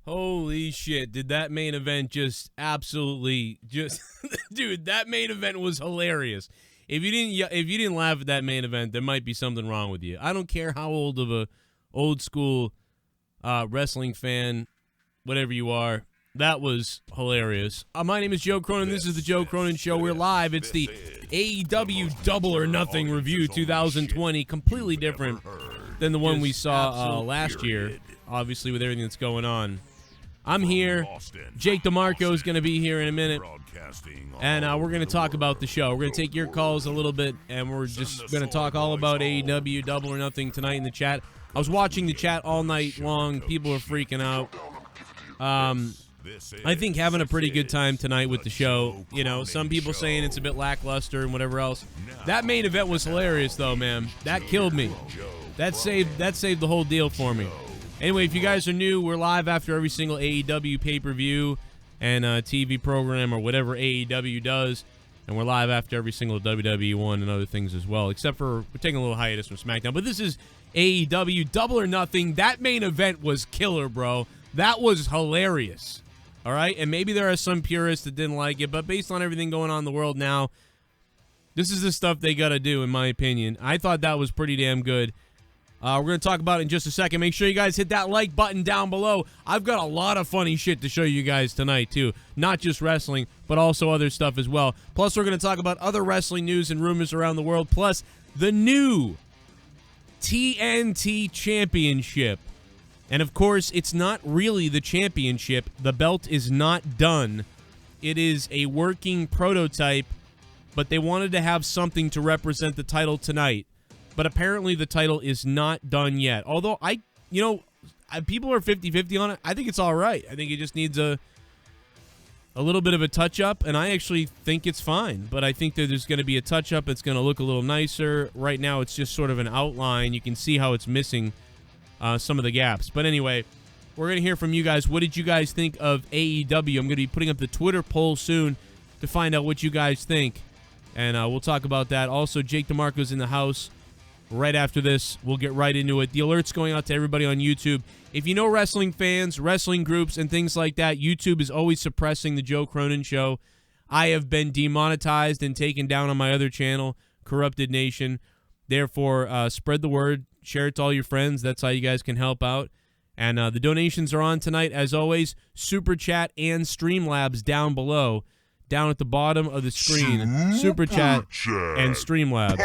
Holy shit, did that main event just absolutely dude, that main event was hilarious. If you didn't laugh at that main event, there might be something wrong with you. I don't care how old of a old school wrestling fan, whatever you are, that was hilarious. My name is Joe Cronin. This is the Joe Cronin Show. We're live. It's the AEW Double or Nothing Review 2020, completely different than the one we saw last year, obviously with everything that's going on. I'm here. Jake DeMarco is going to be here in a minute, and we're going to talk about the show. We're going to take your calls a little bit, and we're just going to talk all about AEW Double or Nothing tonight in the chat. I was watching the chat all night long. People are freaking out. I think having a pretty good time tonight with the show. You know, some people saying it's a bit lackluster and whatever else. That main event was hilarious, though, man. That killed me. That saved the whole deal for me. Anyway, if you guys are new, we're live after every single AEW pay-per-view and TV program or whatever AEW does, and we're live after every single WWE one and other things as well, except for we're taking a little hiatus from SmackDown. But this is AEW Double or Nothing. That main event was killer, bro. That was hilarious. All right? And maybe there are some purists that didn't like it, but based on everything going on in the world now, this is the stuff they got to do, in my opinion. I thought that was pretty damn good. We're going to talk about it in just a second. Make sure you guys hit that like button down below. I've got a lot of funny shit to show you guys tonight, too. Not just wrestling, but also other stuff as well. Plus, we're going to talk about other wrestling news and rumors around the world, plus the new TNT Championship. And, of course, it's not really the championship. The belt is not done. It is a working prototype, but they wanted to have something to represent the title tonight. But apparently the title is not done yet. Although, people are 50-50 on it. I think it's all right. I think it just needs a little bit of a touch-up, and I actually think it's fine. But I think that there's going to be a touch-up. It's going to look a little nicer. Right now, it's just sort of an outline. You can see how it's missing some of the gaps. But anyway, we're going to hear from you guys. What did you guys think of AEW? I'm going to be putting up the Twitter poll soon to find out what you guys think. And we'll talk about that. Also, Jake DeMarco's in the house. Right after this, we'll get right into it. The alert's going out to everybody on YouTube. If you know wrestling fans, wrestling groups, and things like that, YouTube is always suppressing the Joe Cronin Show. I have been demonetized and taken down on my other channel, Corrupted Nation. Therefore, spread the word. Share it to all your friends. That's how you guys can help out. And the donations are on tonight, as always. Super Chat and Streamlabs down below. Down at the bottom of the screen, Super Chat and Streamlabs.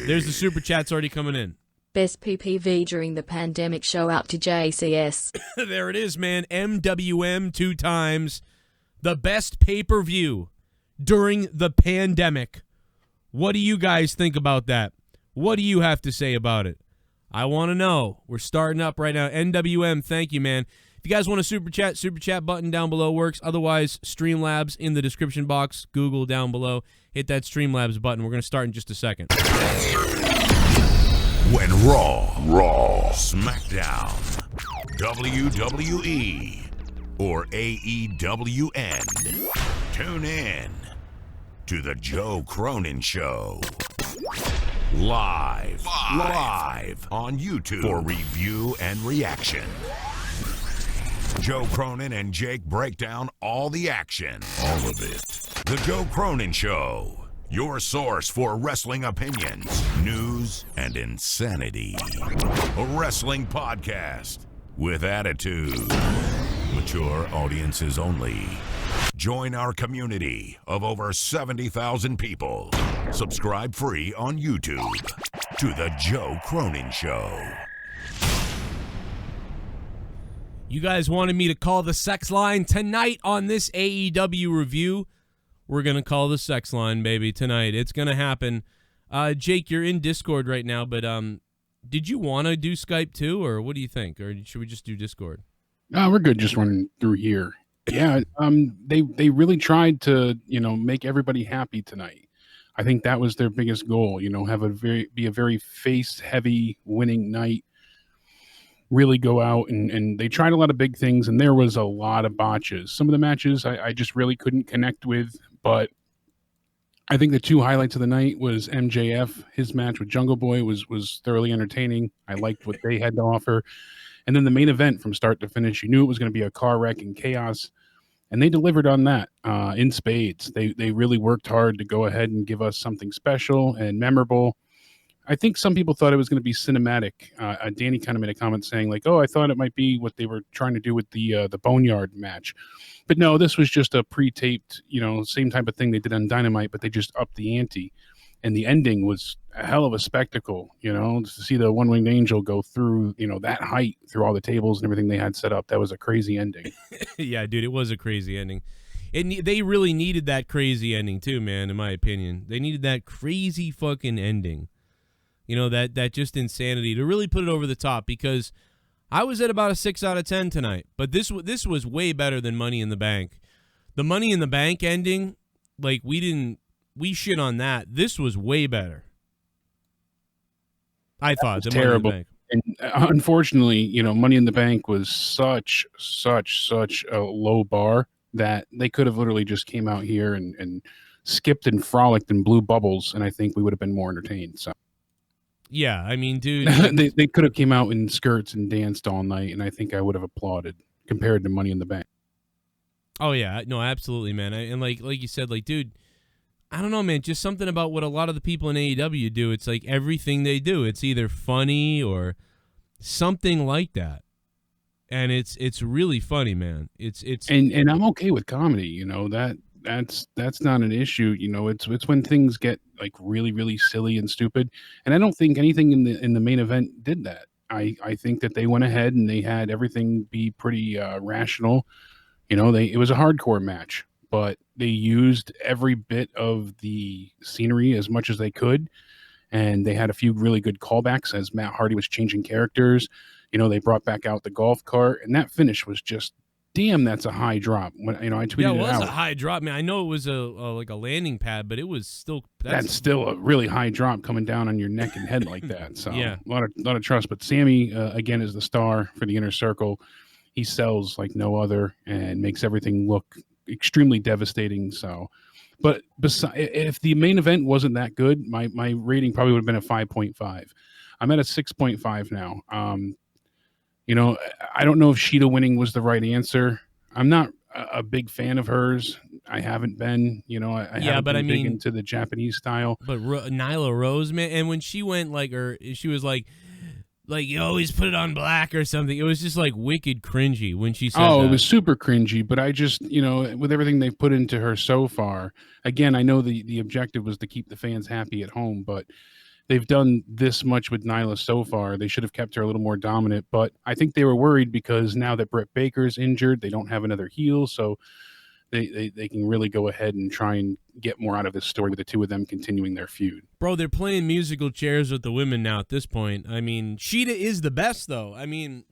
There's the Super Chats already coming in. Best PPV during the pandemic, show out to JCS. There it is, man. MWM 2 times. The best pay-per-view during the pandemic. What do you guys think about that? What do you have to say about it? I want to know. We're starting up right now. NWM, thank you, man. If you guys want a Super Chat button down below works. Otherwise, Streamlabs in the description box. Google down below. Hit that Streamlabs button. We're going to start in just a second. When Raw, SmackDown, WWE, or AEW end, tune in to the Joe Cronin Show. Live on YouTube for review and reaction. Joe Cronin and Jake break down all the action. All of it. The Joe Cronin Show. Your source for wrestling opinions, news, and insanity. A wrestling podcast with attitude. Mature audiences only. Join our community of over 70,000 people. Subscribe free on YouTube to The Joe Cronin Show. You guys wanted me to call the sex line tonight on this AEW review. We're going to call the sex line, baby, tonight. It's going to happen. Jake, you're in Discord right now, but did you want to do Skype too, or what do you think? Or should we just do Discord? We're good just running through here. Yeah, they really tried to, make everybody happy tonight. I think that was their biggest goal, be a very face-heavy winning night. Really go out and they tried a lot of big things, and there was a lot of botches. Some of the matches I just really couldn't connect with, but I think the 2 highlights of the night was MJF. His match with Jungle Boy was thoroughly entertaining. I liked what they had to offer. And then the main event from start to finish, you knew it was going to be a car wreck and chaos. And they delivered on that in spades. They really worked hard to go ahead and give us something special and memorable. I think some people thought it was going to be cinematic. Danny kind of made a comment saying like, "Oh, I thought it might be what they were trying to do with the Boneyard match," but no, this was just a pre-taped, same type of thing they did on Dynamite, but they just upped the ante. And the ending was a hell of a spectacle, to see the One-Winged Angel go through, that height through all the tables and everything they had set up. That was a crazy ending. Yeah, dude, it was a crazy ending. They really needed that crazy ending too, man, in my opinion. They needed that crazy fucking ending. That just insanity to really put it over the top, because I was at about a 6 out of 10 tonight. But this was way better than Money in the Bank. The Money in the Bank ending, like, we shit on that. This was way better. I thought the terrible. Money in the Bank. And unfortunately, Money in the Bank was such a low bar that they could have literally just came out here and skipped and frolicked and blew bubbles, and I think we would have been more entertained. So yeah, I mean, dude, they could have came out in skirts and danced all night, and I think I would have applauded compared to Money in the Bank. Oh yeah, no, absolutely, man. And like you said, like, dude, I don't know, man, just something about what a lot of the people in AEW do. It's like everything they do, it's either funny or something like that. And it's really funny, man. It's and I'm okay with comedy, that's not an issue. It's when things get like really, really silly and stupid. And I don't think anything in the main event did that. I think that they went ahead and they had everything be pretty rational. It was a hardcore match, but they used every bit of the scenery as much as they could. And they had a few really good callbacks as Matt Hardy was changing characters. They brought back out the golf cart, and that finish was just, damn, that's a high drop. When I tweeted it was out, a high drop, man. I know it was like a landing pad, but it was still that's still a really high drop coming down on your neck and head like that. So yeah, a lot of trust. But Sammy again is the star for the Inner Circle. He sells like no other and makes everything look extremely devastating. So, but if the main event wasn't that good, my rating probably would have been a 5.5. I'm at a 6.5 now. I don't know if Shida winning was the right answer. I'm not a big fan of hers. I haven't been, I haven't been big into the Japanese style. But Nyla Rose, man, and when she went she was like you always put it on black or something. It was just like wicked cringy when she said that. It was super cringy, but I just, with everything they've put into her so far, again, I know the objective was to keep the fans happy at home, but they've done this much with Nyla so far. They should have kept her a little more dominant, but I think they were worried because now that Britt Baker's injured, they don't have another heel, so they can really go ahead and try and get more out of this story with the two of them continuing their feud. Bro, they're playing musical chairs with the women now at this point. I mean, Shida is the best, though. I mean,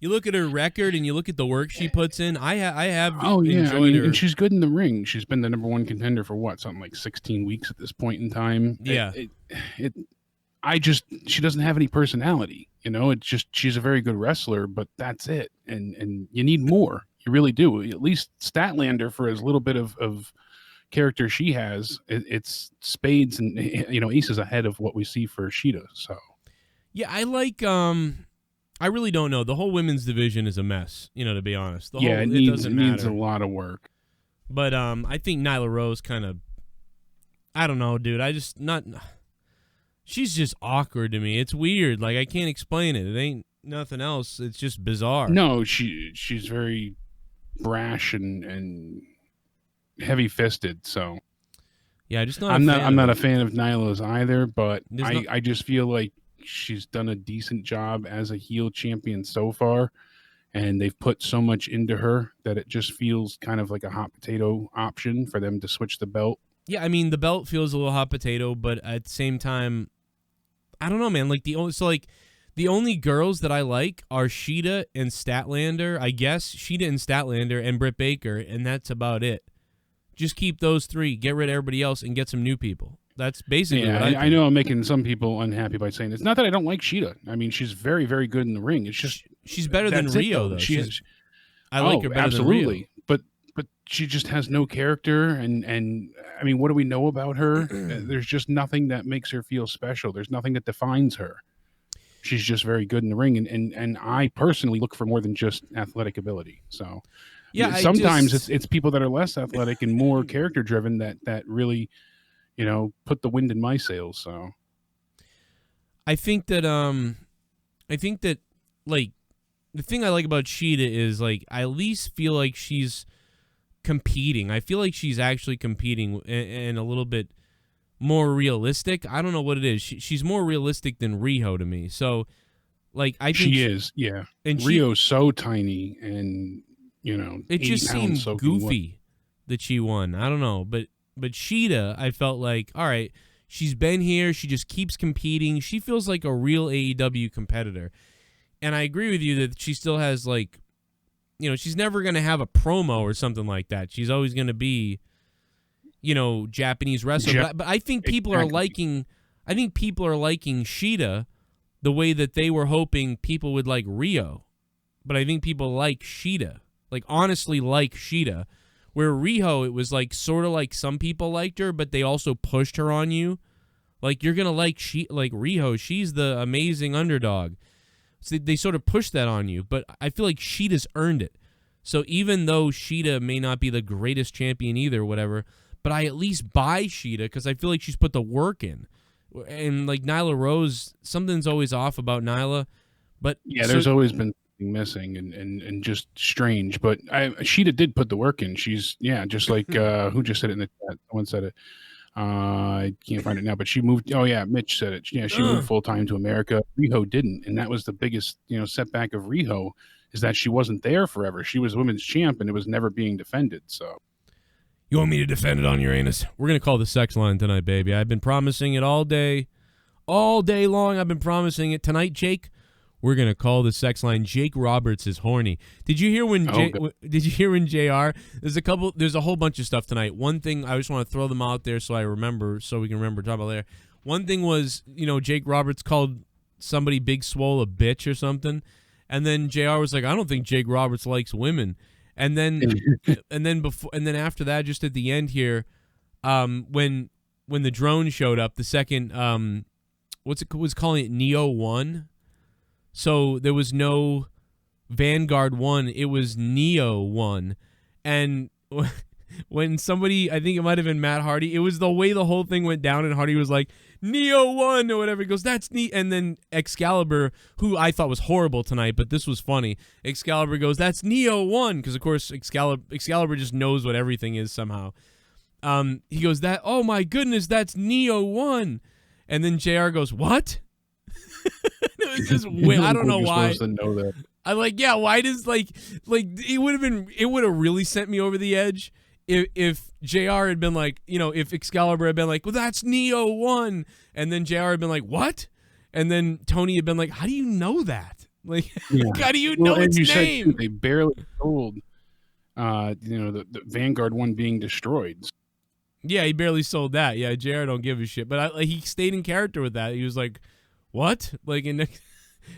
you look at her record and you look at the work she puts in. I have enjoyed her. And she's good in the ring. She's been the number one contender for something like 16 weeks at this point in time. Yeah. She doesn't have any personality. It's just she's a very good wrestler, but that's it. And you need more. You really do. At least Statlander, for as little bit of character she has, it's spades and aces ahead of what we see for Shida. So yeah, I like I really don't know. The whole women's division is a mess, to be honest. It needs a lot of work. But I think Nyla Rose kind of, I don't know, dude. She's just awkward to me. It's weird. Like, I can't explain it. It ain't nothing else. It's just bizarre. No, she's very brash and heavy-fisted. So yeah, I'm not a fan of Nyla's either. But I just feel like she's done a decent job as a heel champion so far, and they've put so much into her that it just feels kind of like a hot potato option for them to switch the belt. Yeah, I mean, the belt feels a little hot potato, but at the same time, I don't know, man. Like the only girls that I like are Shida and Statlander. I guess Shida and Statlander and Britt Baker, and that's about it. Just keep those three, get rid of everybody else, and get some new people. That's basically what I know I'm making some people unhappy by saying this. Not that I don't like Shida. I mean, she's very, very good in the ring. It's just she's better than Rio, though. I like her better absolutely. than Rio. But she just has no character, and I mean, what do we know about her? There's just nothing that makes her feel special. There's nothing that defines her. she's just very good in the ring, and I personally look for more than just athletic ability. So yeah, sometimes it's people that are less athletic and more character driven that really, put the wind in my sails. So I think that like the thing I like about Shida is like I at least feel like she's competing. I feel like she's actually competing and a little bit more realistic. I don't know what it is. She's more realistic than Riho to me. So, like, I think she is, yeah. And Rio's so tiny, and it just seemed goofy that she won. I don't know, but Shida, I felt like, all right, she's been here. She just keeps competing. She feels like a real AEW competitor, and I agree with you that she still has like, she's never gonna have a promo or something like that. She's always gonna be, Japanese wrestler. But I think people are liking. I think people are liking Shida the way that they were hoping people would like Riho. But I think people like Shida, like honestly like Shida. Where Riho, it was like sort of like some people liked her, but they also pushed her on you. Like you're gonna like Riho. She's the amazing underdog. So they sort of pushed that on you. But I feel like Shida's earned it. So even though Shida may not be the greatest champion either, whatever, but I at least buy Shida because I feel like she's put the work in. And like Nyla Rose, something's always off about Nyla. But yeah, there's always been something missing and just strange. But Shida did put the work in. She's just like who just said it in the chat? Someone said it. I can't find it now, but she moved. Oh yeah, Mitch said it. Yeah, she moved full time to America. Riho didn't, and that was the biggest setback of Riho is that she wasn't there forever. She was women's champ, and it was never being defended. So. You want me to defend it on your anus? We're going to call the sex line tonight, baby. I've been promising it all day long. I've been promising it. Tonight, Jake, we're going to call the sex line. Jake Roberts is horny. Did you hear when JR? There's a whole bunch of stuff tonight. One thing, I just want to throw them out there so we can remember talk about later. One thing was, Jake Roberts called somebody Big Swole a bitch or something. And then JR was like, I don't think Jake Roberts likes women. And then after that, just at the end here, when the drone showed up, the second was calling it Neo 1. So there was no Vanguard 1, it was Neo 1. And when somebody, I think it might have been Matt Hardy, it was the way the whole thing went down, and Hardy was like, Neo 1 or whatever. He goes, that's neat. And then Excalibur, who I thought was horrible tonight, but this was funny. Excalibur goes, that's Neo 1, because of course Excalibur just knows what everything is somehow. He goes, oh my goodness, that's Neo 1. And then JR goes, what? It was just weird. I don't know why. To know that. I'm like, yeah, why does it would have really sent me over the edge if JR had been like, if Excalibur had been like, well, that's Neo 1, and then JR had been like, what? And then Tony had been like, how do you know that? Like, how do you know its name? They barely sold, the Vanguard 1 being destroyed. Yeah, he barely sold that. Yeah, JR don't give a shit. But he stayed in character with that. He was like, what? Like,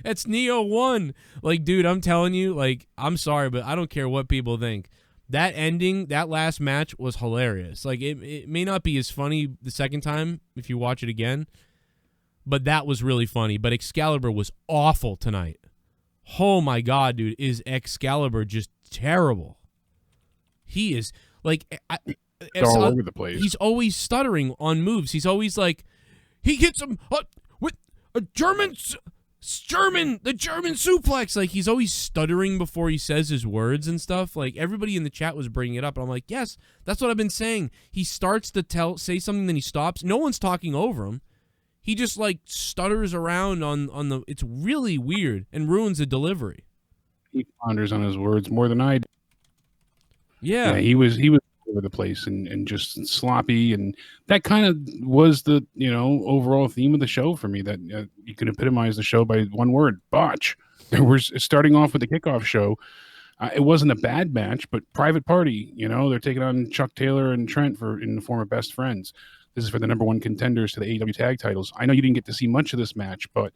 that's Neo 1. Like, dude, I'm telling you, like, I'm sorry, but I don't care what people think. That ending, that last match was hilarious. Like, it may not be as funny the second time if you watch it again, but that was really funny. But Excalibur was awful tonight. Oh, my God, dude. Is Excalibur just terrible? He is, like... all over the place. He's always stuttering on moves. He's always like... He hits him with a German suplex. Like, he's always stuttering before he says his words and stuff. Like, everybody in the chat was bringing it up, and I'm like, yes, that's what I've been saying. He starts to say something, then he stops. No one's talking over him. He just, like, stutters around on the... It's really weird and ruins the delivery. He ponders on his words more than I do. Yeah, he was over the place and just sloppy, and that kind of was the overall theme of the show for me, that you could epitomize the show by one word: botch. We're starting off with the kickoff show. It wasn't a bad match, but private party, they're taking on Chuck Taylor and Trent in the form of best friends. This is for the #1 contenders to the AEW tag titles. I know you didn't get to see much of this match, but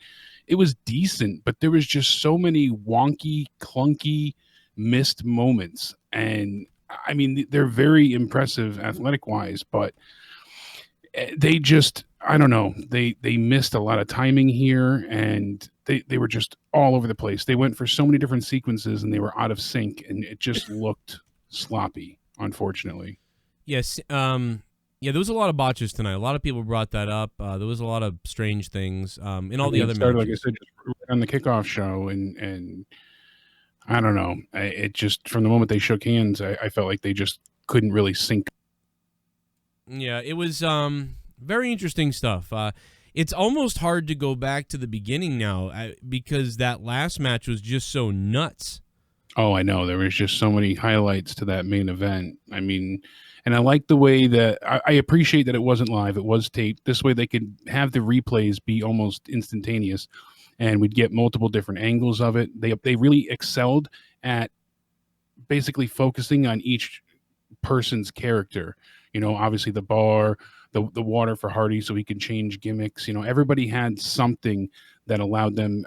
it was decent, but there was just so many wonky, clunky, missed moments. And I mean, they're very impressive athletic-wise, but they just, I don't know, they missed a lot of timing here, and they were just all over the place. They went for so many different sequences and they were out of sync, and it just looked sloppy, unfortunately. Yes. Yeah, there was a lot of botches tonight. A lot of people brought that up. There was a lot of strange things in all the other matches. Like I said, just on the kickoff show, and I don't know. It just, from the moment they shook hands, I felt like they just couldn't really sync. Yeah, it was very interesting stuff. It's almost hard to go back to the beginning now because that last match was just so nuts. Oh, I know. There was just so many highlights to that main event. I mean, and I like the way that I appreciate that it wasn't live. It was taped. This way they could have the replays be almost instantaneous, and we'd get multiple different angles of it. They really excelled at basically focusing on each person's character. You know, obviously the bar, the water for Hardy so he could change gimmicks. You know, everybody had something that allowed them.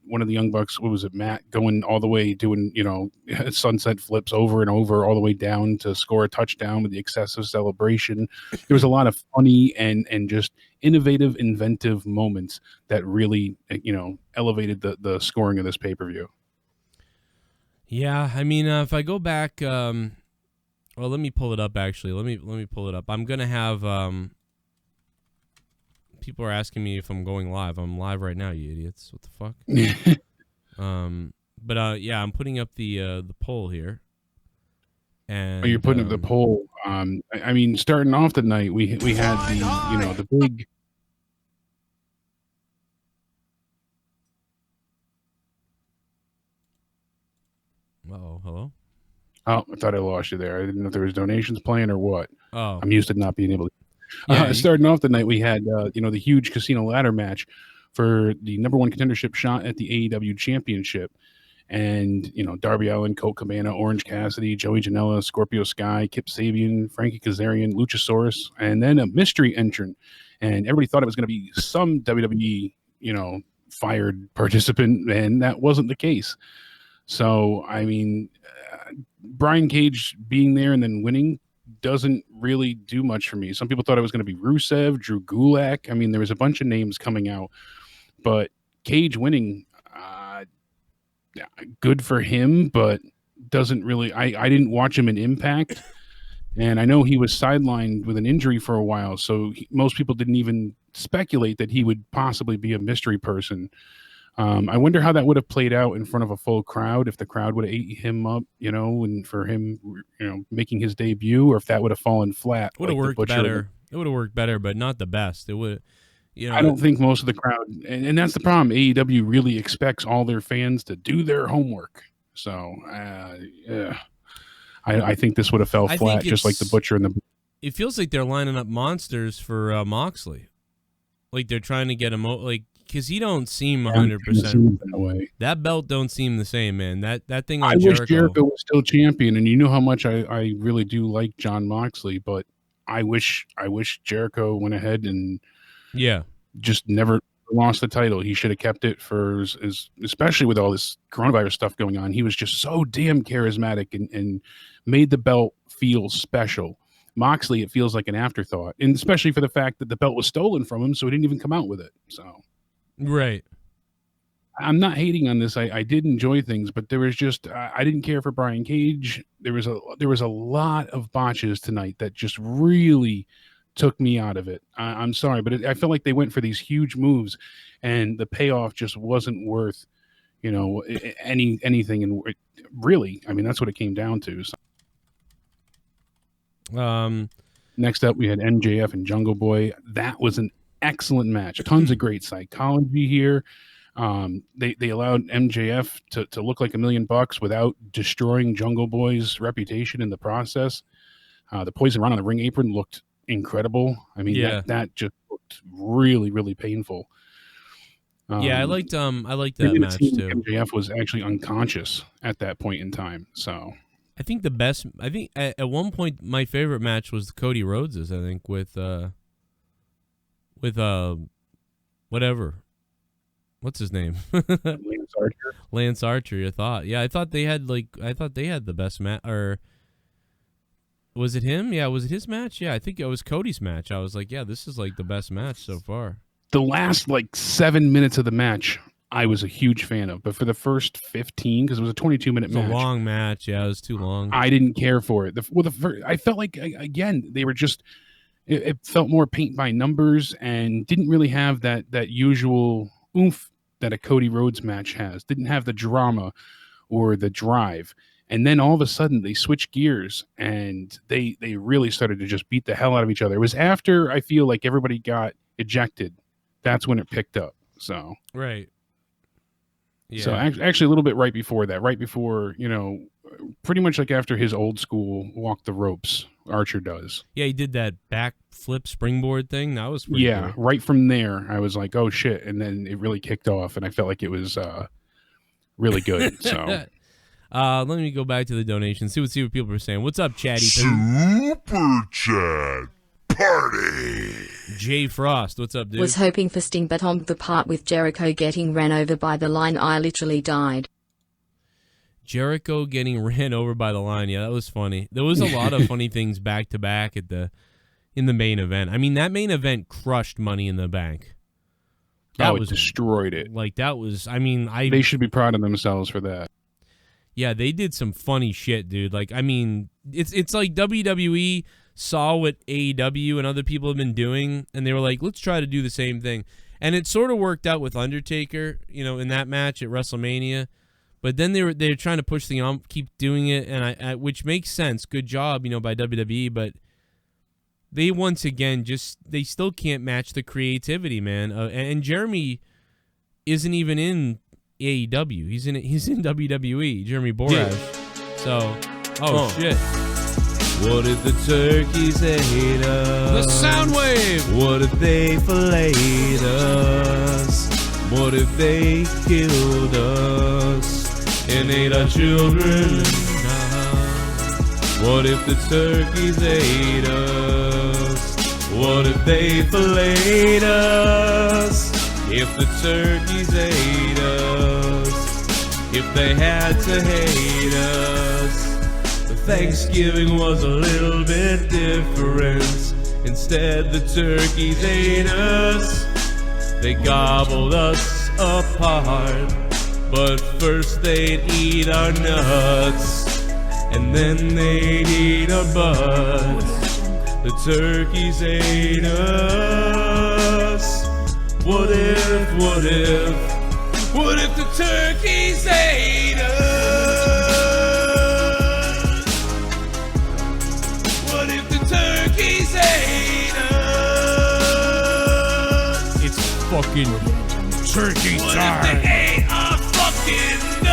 One of the Young Bucks, what was it, Matt, going all the way, doing, you know, sunset flips over and over all the way down to score a touchdown with the excessive celebration. There was a lot of funny and just innovative, inventive moments that really, you know, elevated the scoring of this pay-per-view. Yeah, I mean, if I go back, well, let me pull it up. Actually, let me pull it up. I'm gonna have people are asking me if I'm going live. I'm live right now, you idiots. What the fuck? But yeah, I'm putting up the poll here. And you're putting up the poll. I mean, starting off the night, we had the, you know, the big. Uh-oh, hello? Oh, I thought I lost you there. I didn't know if there was donations playing or what. Oh. I'm used to not being able to. Starting off the night, we had, you know, the huge casino ladder match for the #1 contendership shot at the AEW championship. And, you know, Darby Allin, Colt Cabana, Orange Cassidy, Joey Janela, Scorpio Sky, Kip Sabian, Frankie Kazarian, Luchasaurus, and then a mystery entrant. And everybody thought it was going to be some WWE, you know, fired participant, and that wasn't the case. So, I mean, Brian Cage being there and then winning doesn't really do much for me. Some people thought it was going to be Rusev, Drew Gulak. I mean, there was a bunch of names coming out, but Cage winning, good for him, but doesn't really. I didn't watch him in Impact, and I know he was sidelined with an injury for a while, so most people didn't even speculate that he would possibly be a mystery person. I wonder how that would have played out in front of a full crowd, if the crowd would have ate him up, you know, and for him, you know, making his debut, or if that would have fallen flat. Would have worked better. It would have worked better, but not the best. It would, you know. I don't think most of the crowd, and that's the problem. AEW really expects all their fans to do their homework. So, I think this would have fell flat, just like the Butcher and the. It feels like they're lining up monsters for Moxley, like they're trying to get him like. Because he don't seem 100%. That belt don't seem the same, man. That thing on Jericho. I wish Jericho was still champion, and you know how much I really do like Jon Moxley, but I wish Jericho went ahead and just never lost the title. He should have kept it for, especially with all this coronavirus stuff going on. He was just so damn charismatic and made the belt feel special. Moxley, it feels like an afterthought, and especially for the fact that the belt was stolen from him, so he didn't even come out with it. So. Right. I'm not hating on this. I did enjoy things, but there was just I didn't care for Brian Cage. There was a lot of botches tonight that just really took me out of it. I'm sorry, but I feel like they went for these huge moves, and the payoff just wasn't worth, you know, anything. And really, I mean, that's what it came down to. So. Next up, we had MJF and Jungle Boy. That was an excellent match. Tons of great psychology here. They allowed MJF to look like $1 million without destroying Jungle Boy's reputation in the process. The poison run on the ring apron looked incredible. I mean, that just looked really, really painful. I liked that match too. MJF was actually unconscious at that point in time. So I think at one point my favorite match was the Cody Rhodes's. I think with whatever, what's his name? Lance Archer. Lance Archer. I thought they had the best match. Or was it him? Yeah, was it his match? Yeah, I think it was Cody's match. I was like, yeah, this is like the best match so far. The last 7 minutes of the match I was a huge fan of. But for the first 15, because it was a 22-minute match. It was a long match. Yeah, it was too long. I didn't care for it. I felt like, again, they were just, it felt more paint by numbers and didn't really have that usual oomph that a Cody Rhodes match has. Didn't have the drama or the drive. And then all of a sudden they switched gears and they really started to just beat the hell out of each other. It was after I feel like everybody got ejected. That's when it picked up. So right. Yeah. So actually a little bit right before that, pretty much like after his old school walk the ropes, Archer does. Yeah, he did that backflip springboard thing. That was pretty cool. Right from there, I was like, oh shit. And then it really kicked off and I felt like it was really good. So let me go back to the donations, see what people are saying. What's up, Chatty? Super Chat Party. Jay Frost, what's up, dude? Was hoping for Sting, but on the part with Jericho getting ran over by the line, I literally died. Jericho getting ran over by the line. Yeah, that was funny. There was a lot of funny things back to back in the main event. I mean, that main event crushed Money in the Bank. It destroyed it. Like that was. I mean, they should be proud of themselves for that. Yeah, they did some funny shit, dude. Like, I mean, it's like WWE saw what AEW and other people have been doing, and they were like, let's try to do the same thing. And it sort of worked out with Undertaker, in that match at WrestleMania. But then they were trying to push the keep doing it, and which makes sense. Good job, by WWE. But they once again they still can't match the creativity, man. And Jeremy isn't even in AEW. He's in WWE. Jeremy Borash. So, shit. What if the turkeys ate us? The Soundwave! What if they filleted us? What if they killed us and ate our children? What if the turkeys ate us? What if they filleted us? If the turkeys ate us, if they had to hate us. Thanksgiving was a little bit different. Instead, the turkeys ate us. They gobbled us apart. But first they'd eat our nuts, and then they'd eat our butts. The turkeys ate us. What if the turkeys ate us? Fucking turkey time. What if they ate our fucking nuts?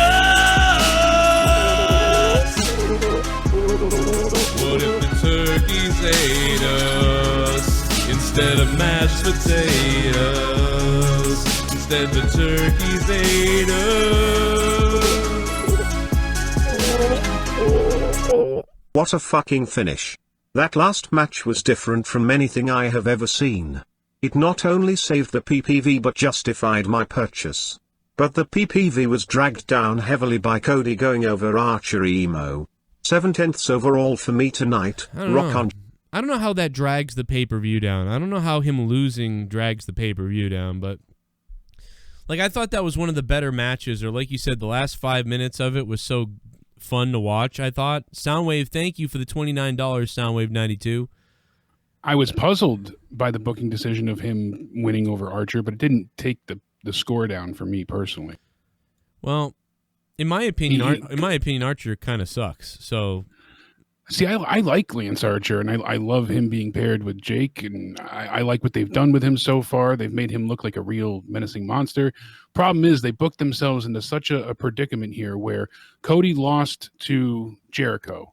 What if the turkeys ate us instead of mashed potatoes? Instead the turkeys ate us. What a fucking finish. That last match was different from anything I have ever seen. It not only saved the PPV but justified my purchase. But the PPV was dragged down heavily by Cody going over Archer emo. 7/10 overall for me tonight. Rock on. I don't know how that drags the pay-per-view down. I don't know how him losing drags the pay-per-view down, but like I thought that was one of the better matches, or like you said, the last 5 minutes of it was so fun to watch, I thought. Soundwave, thank you for the $29, Soundwave 92. I was puzzled by the booking decision of him winning over Archer, but it didn't take the score down for me personally. Well, in my opinion, Archer kind of sucks. So, see, I like Lance Archer, and I love him being paired with Jake, and I like what they've done with him so far. They've made him look like a real menacing monster. Problem is, they booked themselves into such a predicament here where Cody lost to Jericho.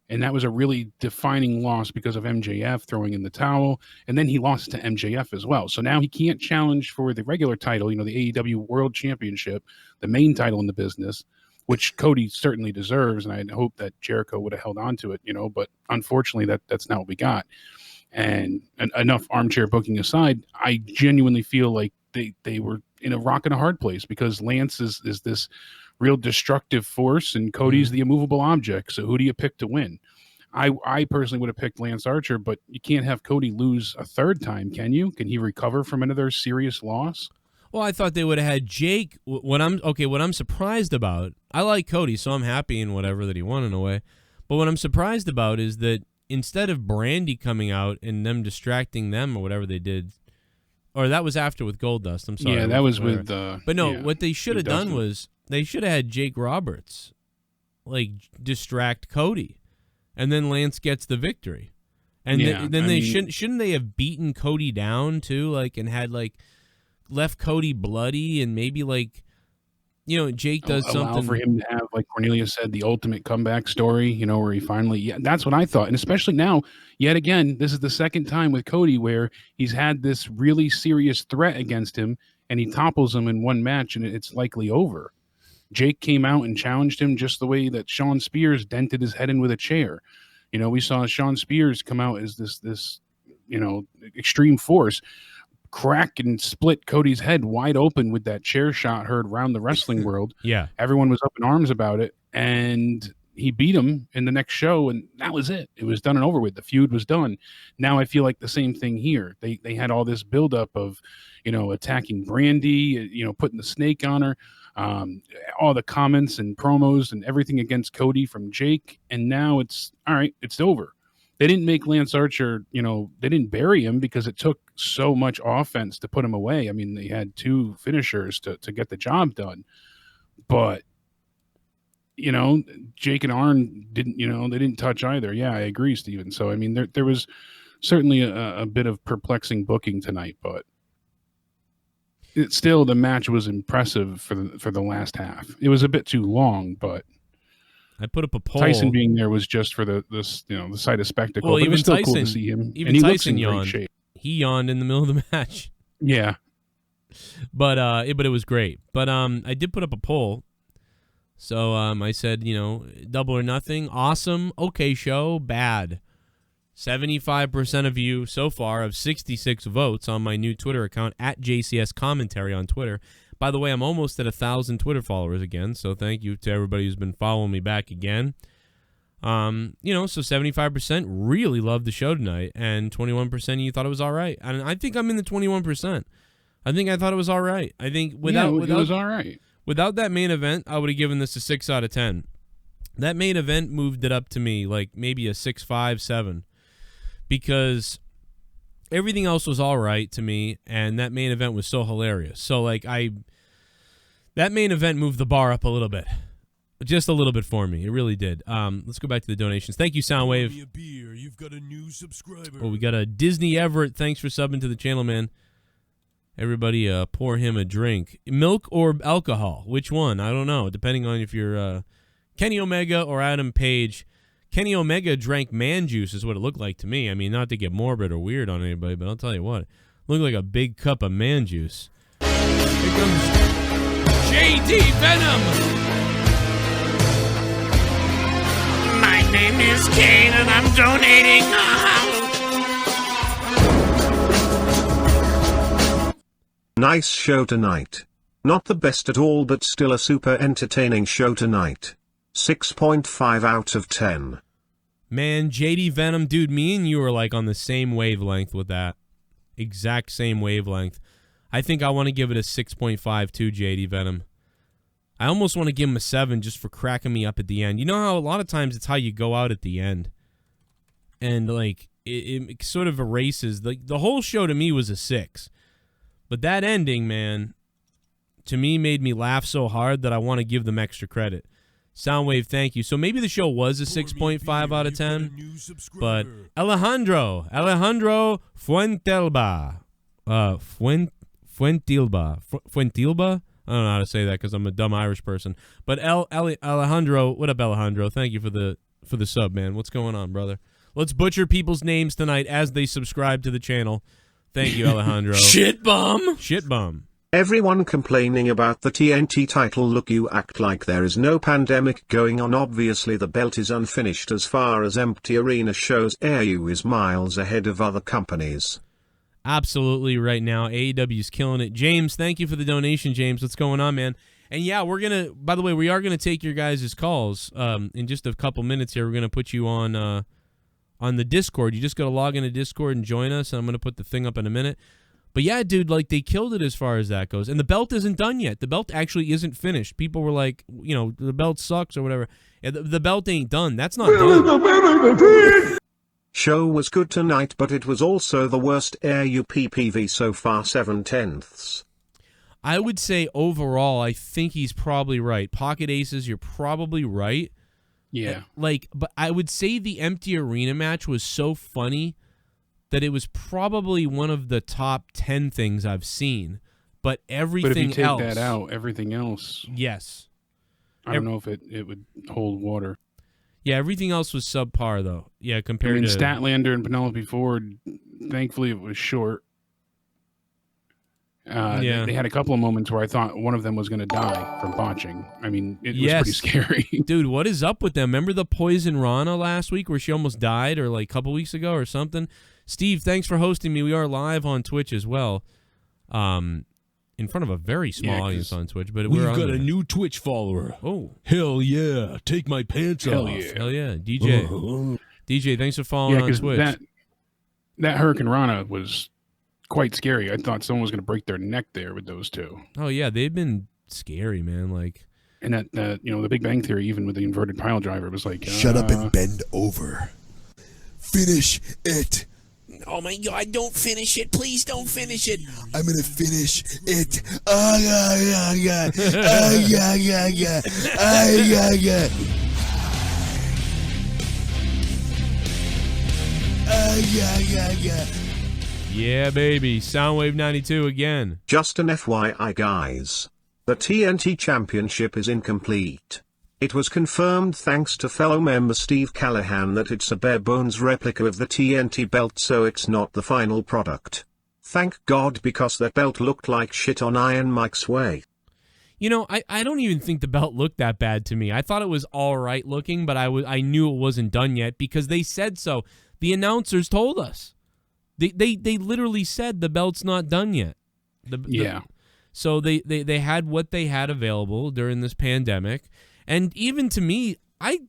And that was a really defining loss because of MJF throwing in the towel. And then he lost to MJF as well. So now he can't challenge for the regular title, the AEW World Championship, the main title in the business, which Cody certainly deserves. And I hope that Jericho would have held on to it, but unfortunately that's not what we got. And enough armchair booking aside, I genuinely feel like they were in a rock and a hard place because Lance is this real destructive force, and Cody's the immovable object. So who do you pick to win? I personally would have picked Lance Archer, but you can't have Cody lose a third time, can you? Can he recover from another serious loss? Well, I thought they would have had Jake. What I'm surprised about, I like Cody, so I'm happy in whatever that he won in a way. But what I'm surprised about is that instead of Brandy coming out and them distracting them or whatever they did, or that was after with Goldust. I'm sorry. Yeah, that was with. But no, what they should have done was they should have had Jake Roberts, like, distract Cody, and then Lance gets the victory. And then shouldn't they have beaten Cody down too, like, and had like left Cody bloody and maybe like, you know, Jake does something for him to have, like Cornelia said, the ultimate comeback story, you know, where he finally, that's what I thought. And especially now, yet again, this is the second time with Cody where he's had this really serious threat against him and he topples him in one match and it's likely over. Jake came out and challenged him just the way that Sean Spears dented his head in with a chair. You know, we saw Sean Spears come out as this, you know, extreme force, crack and split Cody's head wide open with that chair shot heard around the wrestling world. Yeah. Everyone was up in arms about it, and he beat him in the next show, and that was it. It was done and over with. The feud was done. Now I feel like the same thing here. They had all this buildup of, you know, attacking Brandy, you know, putting the snake on her, all the comments and promos and everything against Cody from Jake, and now it's all right, it's over. They didn't make Lance Archer, you know, they didn't bury him because it took so much offense to put him away. I mean, they had 2 finishers to get the job done, but you know, Jake and Arn didn't, you know, they didn't touch either. Yeah, I agree, Steven. So I mean, there was certainly a bit of perplexing booking tonight, but still, the match was impressive for the last half. It was a bit too long, but I put up a poll. Tyson being there was just for the site of spectacle. Well, but it was still cool to see him. Even and he Tyson looks in yawned. great shape. He yawned in the middle of the match. Yeah, but it was great. But I did put up a poll. So I said, you know, double or nothing, awesome, okay show, bad. 75% of you so far have 66 votes on my new Twitter account at JCS Commentary on Twitter. By the way, I'm almost at 1,000 Twitter followers again, so thank you to everybody who's been following me back again. You know, so 75% really loved the show tonight, and 21% of you thought it was all right. And I think I'm in the 21%. I think I thought it was all right. I think it was all right. Without that main event, I would have given this a 6 out of 10. That main event moved it up to me like maybe a 6.5, 7. Because everything else was all right to me, and that main event was so hilarious. So, like, that main event moved the bar up a little bit. Just a little bit for me. It really did. Let's go back to the donations. Thank you, Soundwave. Pour me a beer. You've got a new subscriber. Oh, we got a Disney Everett. Thanks for subbing to the channel, man. Everybody pour him a drink. Milk or alcohol? Which one? I don't know. Depending on if you're Kenny Omega or Adam Page. Kenny Omega drank man juice is what it looked like to me. I mean, not to get morbid or weird on anybody, but I'll tell you what. It looked like a big cup of man juice. Here comes JD Venom. My name is Kane and I'm donating. Nice show tonight. Not the best at all, but still a super entertaining show tonight. 6.5 out of 10. Man, JD Venom, dude, me and you are like on the same wavelength with that. Exact same wavelength. I think I want to give it a 6.5 to JD Venom. I almost want to give him a 7 just for cracking me up at the end. You know how a lot of times it's how you go out at the end. And like it sort of erases, like the whole show to me was a 6. But that ending, man, to me made me laugh so hard that I want to give them extra credit. Soundwave, thank you. So maybe the show was a 6.5 out of 10, but Alejandro Fuentelba, Fuentilba, I don't know how to say that because I'm a dumb Irish person. But Alejandro, what up, Alejandro? Thank you for the sub, man. What's going on, brother? Let's butcher people's names tonight as they subscribe to the channel. Thank you, Alejandro. Shit bum. Everyone complaining about the TNT title. Look, you act like there is no pandemic going on. Obviously the belt is unfinished as far as empty arena shows. AEW is miles ahead of other companies. Absolutely right now. AEW's killing it. James, thank you for the donation, James. What's going on, man? And yeah, we're going to, by the way, we are going to take your guys' calls in just a couple minutes here. We're going to put you on the Discord. You just got to log into Discord and join us, and I'm going to put the thing up in a minute. But yeah, dude, like they killed it as far as that goes. And the belt isn't done yet. The belt actually isn't finished. People were like, the belt sucks or whatever. Yeah, the belt ain't done. That's not done. Show was good tonight, but it was also the worst AUPPV so far, 7/10. I would say overall, I think he's probably right. Pocket Aces, you're probably right. Yeah. But I would say the empty arena match was so funny that it was probably one of the top 10 things I've seen. But everything else... But if you take that out, everything else... Yes. I don't know if it would hold water. Yeah, everything else was subpar, though. Yeah, compared to... Statlander and Penelope Ford, thankfully it was short. They had a couple of moments where I thought one of them was going to die from botching. I mean, it was pretty scary. Dude, what is up with them? Remember the Poison Rana last week where she almost died, or like a couple weeks ago or something? Steve, thanks for hosting me. We are live on Twitch as well. In front of a very small audience on Twitch, but we've got a new Twitch follower. Oh, hell yeah! Take my pants off. Hell yeah, DJ. DJ, thanks for following on Twitch. That Hurricane Rana was quite scary. I thought someone was going to break their neck there with those two. Oh yeah, they've been scary, man. Like, and that the Big Bang Theory, even with the inverted pile driver, was like, shut up and bend over. Finish it. Oh my God, don't finish it. Please don't finish it. I'm going to finish it. Oh, yeah, yeah, yeah. Oh, yeah, yeah, yeah. Oh, yeah, yeah. Oh, yeah, yeah, yeah. Yeah, baby. Soundwave 92 again. Just an FYI, guys. The TNT Championship is incomplete. It was confirmed thanks to fellow member Steve Callahan that it's a bare-bones replica of the TNT belt, so it's not the final product. Thank God, because that belt looked like shit on Iron Mike's way. I don't even think the belt looked that bad to me. I thought it was all right looking, but I knew it wasn't done yet because they said so. The announcers told us. They literally said the belt's not done yet. So they had what they had available during this pandemic. And even to me, I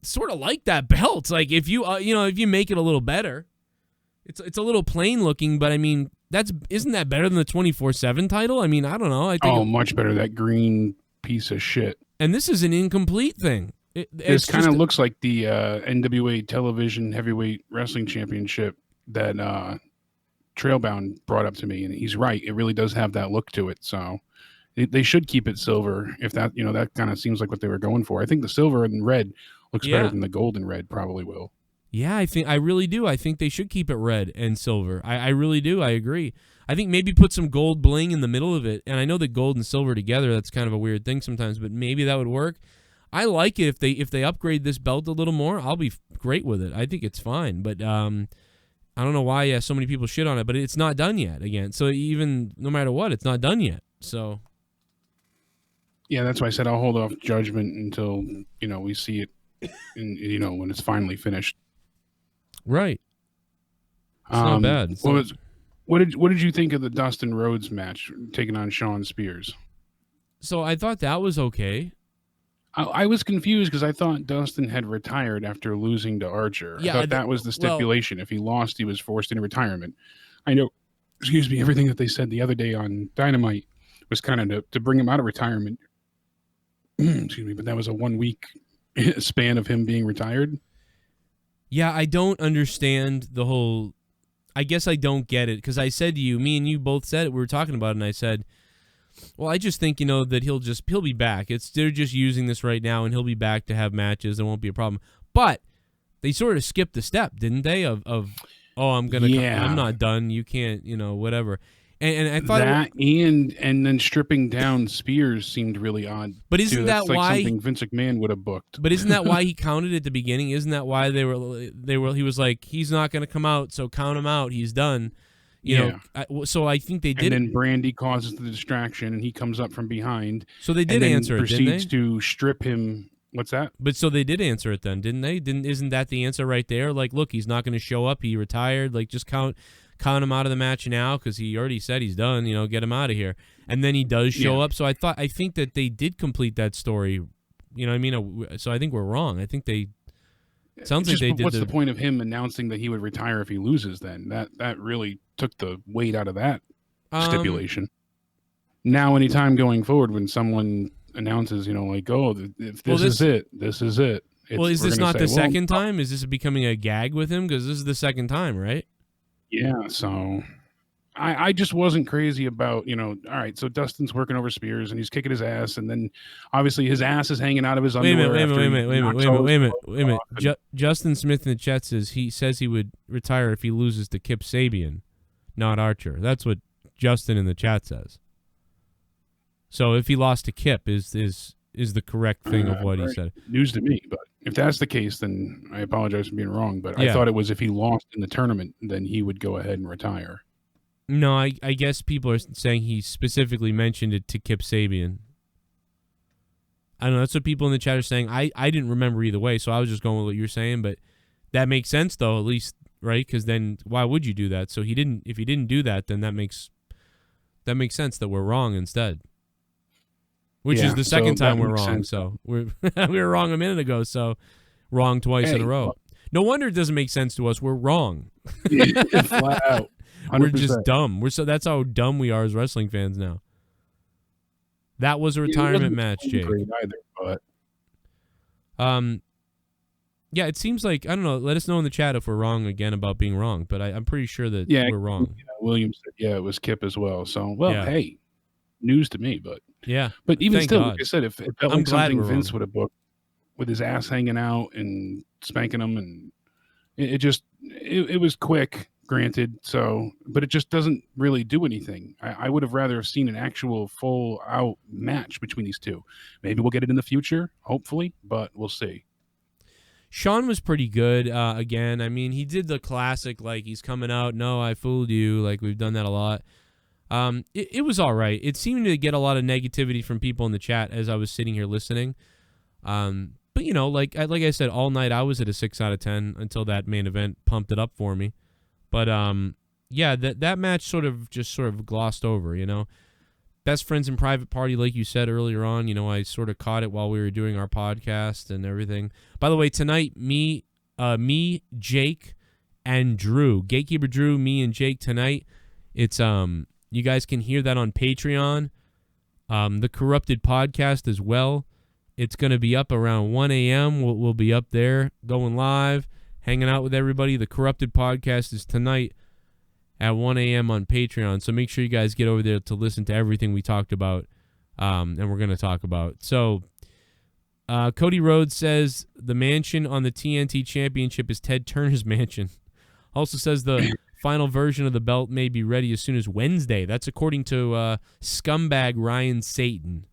sort of like that belt. Like if you if you make it a little better, it's a little plain looking, but I mean isn't that better than the 24/7 title? I mean, I don't know. I think much better. That green piece of shit. And this is an incomplete thing. This kind of looks like the NWA Television Heavyweight Wrestling Championship that Trailbound brought up to me, and he's right. It really does have that look to it. So. They should keep it silver if that that kind of seems like what they were going for. I think the silver and red looks better than the gold and red probably will. Yeah, I really do. I think they should keep it red and silver. I really do. I agree. I think maybe put some gold bling in the middle of it. And I know that gold and silver together, that's kind of a weird thing sometimes, but maybe that would work. I like it if they upgrade this belt a little more. I'll be great with it. I think it's fine. But I don't know why so many people shit on it, but it's not done yet again. So even no matter what, it's not done yet. So yeah, that's why I said I'll hold off judgment until, we see it when it's finally finished. Right. It's not bad. What did you think of the Dustin Rhodes match taking on Shawn Spears? So I thought that was okay. I was confused because I thought Dustin had retired after losing to Archer. Yeah, I thought that was the stipulation. If he lost, he was forced into retirement. I know, everything that they said the other day on Dynamite was kind of to bring him out of retirement. But that was a 1 week span of him being retired. Yeah, I don't understand the whole. I guess I don't get it because I said to you, me and you both said it. We were talking about it, and I said, well, I just think that he'll be back. They're just using this right now, and he'll be back to have matches. There won't be a problem. But they sort of skipped the step, didn't they? I'm not done. You can't, whatever. And I thought that and then stripping down Spears seemed really odd. But isn't that like why something Vince McMahon would have booked? But isn't that why he counted at the beginning? Isn't that why they were? He was like, he's not going to come out, so count him out. He's done. So I think they did. And then Brandy causes the distraction, and he comes up from behind. So they did answer it, didn't they? Proceeds to strip him. What's that? But so they did answer it then, didn't they? Isn't that the answer right there? Like, look, he's not going to show up. He retired. Like, just count him out of the match now because he already said he's done. Get him out of here. And then he does show up. So I think that they did complete that story. You know what I mean? So I think we're wrong. I think they Sounds like they did. What's the point of him announcing that he would retire if he loses? Then that really took the weight out of that stipulation. Now, anytime going forward, when someone announces, like, oh, if this is it, this is it. Is this not the second time? Is this becoming a gag with him? Because this is the second time, right? Yeah. So I just wasn't crazy about, all right, so Dustin's working over Spears and he's kicking his ass, and then obviously his ass is hanging out of his underwear. Wait a minute. Justin Smith in the chat says he would retire if he loses to Kip Sabian, not Archer. That's what Justin in the chat says. So if he lost to Kip is the correct thing of what he said. News to me, but if that's the case, then I apologize for being wrong. But I thought it was if he lost in the tournament, then he would go ahead and retire. No, I guess people are saying he specifically mentioned it to Kip Sabian. I don't know. That's what people in the chat are saying. I didn't remember either way, so I was just going with what you're saying. But that makes sense, though, at least, right? Because then why would you do that? So if he didn't do that, then that makes sense that we're wrong instead. Which is the second time we're wrong. Sense. So we were wrong a minute ago. So wrong twice in a row. No wonder it doesn't make sense to us. We're wrong. Flat out. 100%. We're just dumb. That's how dumb we are as wrestling fans now. That was a retirement match, Jake. Either, but yeah, it seems like, I don't know. Let us know in the chat if we're wrong again about being wrong. But I'm pretty sure that we're wrong. Williams said, it was Kip as well. So, hey, news to me, but. Yeah. But even Thank still, God. like I said, if it felt like something Vince would have booked with his ass hanging out and spanking him, and it was quick, granted. So, but it just doesn't really do anything. I would have rather have seen an actual full out match between these two. Maybe we'll get it in the future, hopefully, but we'll see. Sean was pretty good. Again, I mean, he did the classic, like, he's coming out. No, I fooled you. Like, we've done that a lot. It was all right. It seemed to get a lot of negativity from people in the chat as I was sitting here listening. But like I said, all night I was at a 6 out of 10 until that main event pumped it up for me. But that match sort of glossed over. Best friends in private party, like you said earlier on. I sort of caught it while we were doing our podcast and everything. By the way, tonight me, Jake, and Drew, Gatekeeper Drew, me and Jake tonight. It's you guys can hear that on Patreon. The Corrupted podcast as well. It's going to be up around 1 a.m. We'll be up there going live, hanging out with everybody. The Corrupted podcast is tonight at 1 a.m. on Patreon. So make sure you guys get over there to listen to everything we talked about and we're going to talk about. So Cody Rhodes says the mansion on the TNT Championship is Ted Turner's mansion. Also says the final version of the belt may be ready as soon as Wednesday. That's according to scumbag Ryan Satan,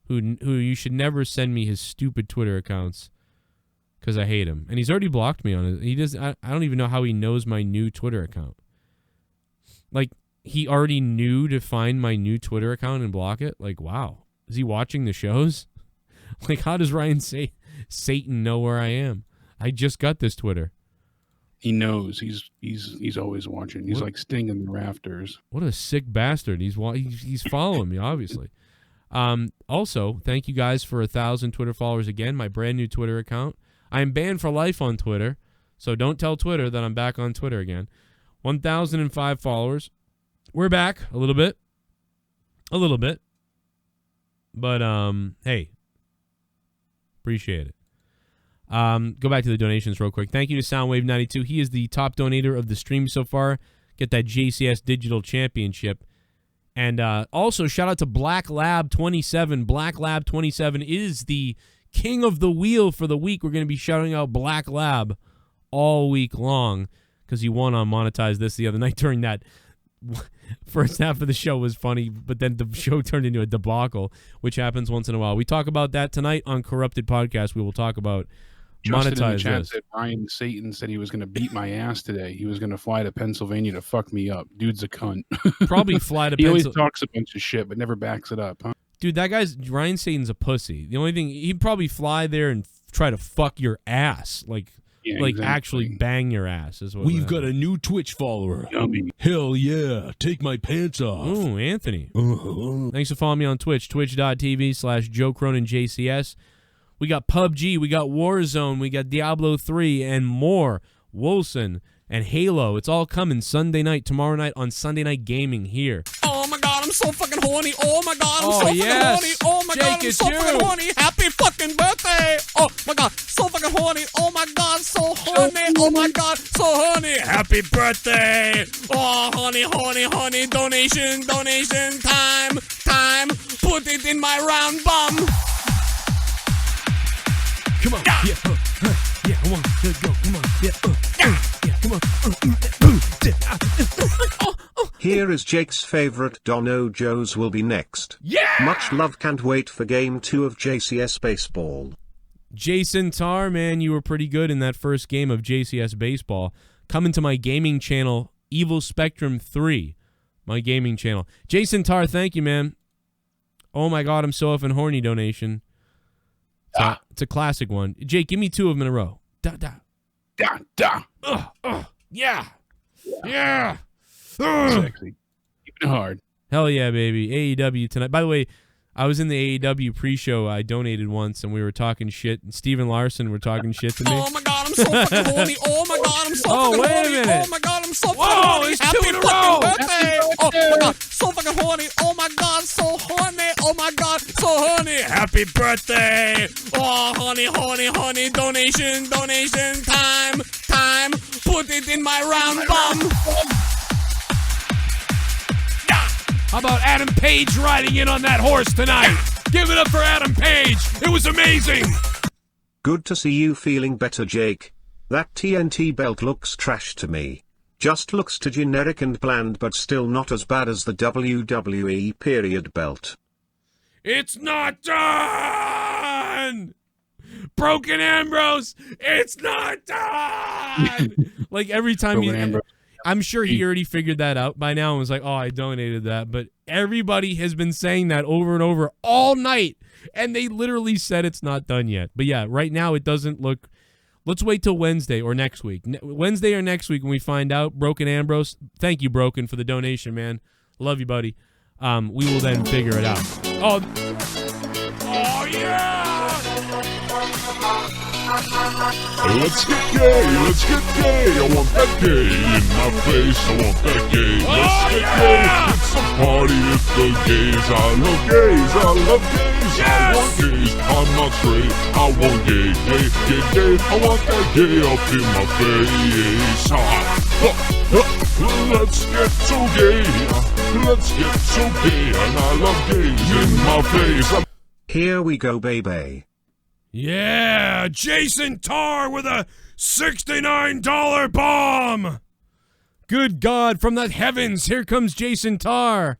who you should never send me his stupid Twitter accounts because I hate him. And he's already blocked me on it. He does. I don't even know how he knows my new Twitter account. Like, he already knew to find my new Twitter account and block it? Like, wow. Is he watching the shows? Like, how does Ryan Satan know where I am? I just got this Twitter. He knows. He's always watching. He's like Sting in the rafters. What a sick bastard. He's following me, obviously. Also, thank you guys for 1,000 Twitter followers again. My brand new Twitter account. I am banned for life on Twitter, so don't tell Twitter that I'm back on Twitter again. 1,005 followers. We're back a little bit. But hey, appreciate it. Go back to the donations real quick. Thank you to Soundwave92. He is the top donator of the stream so far. Get that JCS Digital Championship. And also, shout out to Black Lab 27. Black Lab 27 is the king of the wheel for the week. We're going to be shouting out Black Lab all week long because he won on Monetize This the other night during that first half of the show was funny, but then the show turned into a debacle, which happens once in a while. We talk about that tonight on Corrupted Podcast. We will talk about Justin Monetize in the chat This. said Ryan Satan said he was going to beat my ass today. He was going to fly to Pennsylvania to fuck me up. Dude's a cunt. Probably fly to He always Pennsylvania. talks a bunch of shit, but never backs it up, huh? Dude, that guy's Ryan Satan's a pussy. The only thing, he'd probably fly there and try to fuck your ass. Like exactly. Actually bang your ass is what We've got a new Twitch follower. Yummy. Hell yeah, take my pants off. Ooh, Anthony. Thanks for following me on Twitch, twitch.tv/JoeCroninJCS. We got PUBG, we got Warzone, we got Diablo 3, and more. Wolcen and Halo. It's all coming Sunday night, tomorrow night on Sunday Night Gaming here. Oh my god, I'm so fucking horny. Oh my god, I'm so fucking yes. horny. Oh my god, I'm so fucking horny. Happy fucking birthday. Oh my god, so fucking horny. Oh my god, so horny. Oh my god, so horny. Happy birthday. Oh, honey, honey, honey. Donation, donation. Time, time. Put it in my round bum. Come on. Yeah. Yeah, I want to go. Come on. Yeah. Come on. Here is Jake's favorite Dono Joes will be next. Yeah! Much love, can't wait for Game 2 of JCS Baseball. Jason Tarr, man, you were pretty good in that first game of JCS Baseball. Coming to my gaming channel, Evil Spectrum 3, my gaming channel. Jason Tarr, thank you, man. Oh my god, I'm so effing horny donation. It's a classic one. Jake, give me 2 of them in a row. Da. Yeah. Yeah. Sexy. Keep it hard. Hell yeah, baby. AEW tonight. By the way, I was in the AEW pre-show. I donated once, and we were talking shit. And Steven Larson were talking shit to me. Oh my god, I'm so fucking horny. Oh my god, I'm so fucking wait a horny. minute. Oh my god, I'm so fucking horny. it's Happy 2 in a fucking row. birthday. Oh my god, so fucking horny. Oh my god, so horny. Oh my god, so horny. Happy birthday. Oh, honey, honey, honey. Donation, donation. Time, time. Put it in my round bum. How about Adam Page riding in on that horse tonight? Give it up for Adam Page. It was amazing. Good to see you feeling better, Jake. That TNT belt looks trash to me. Just looks too generic and bland, but still not as bad as the WWE period belt. It's not done! Broken Ambrose, it's not done! Like every time I'm sure he already figured that out by now and was like, oh, I donated that. But everybody has been saying that over and over all night. And they literally said it's not done yet. But yeah, right now it doesn't look... Let's wait till Wednesday or next week. Wednesday or next week when we find out. Broken Ambrose, thank you, Broken, for the donation, man. Love you, buddy. We will then figure it out. Oh yeah! Let's get gay, let's get gay. I want that gay in my face. I want that gay. Let's get gay. It's a party with the gays. I love gays. I love gays. I want gays. I'm not straight. I want gay, gay, gay, gay. I want that gay up in my face. Let's get so gay. Let's get so gay. And I love gays in my face. Here we go, baby. Yeah, Jason Tarr with a $69 bomb. Good God, from the heavens, here comes Jason Tarr.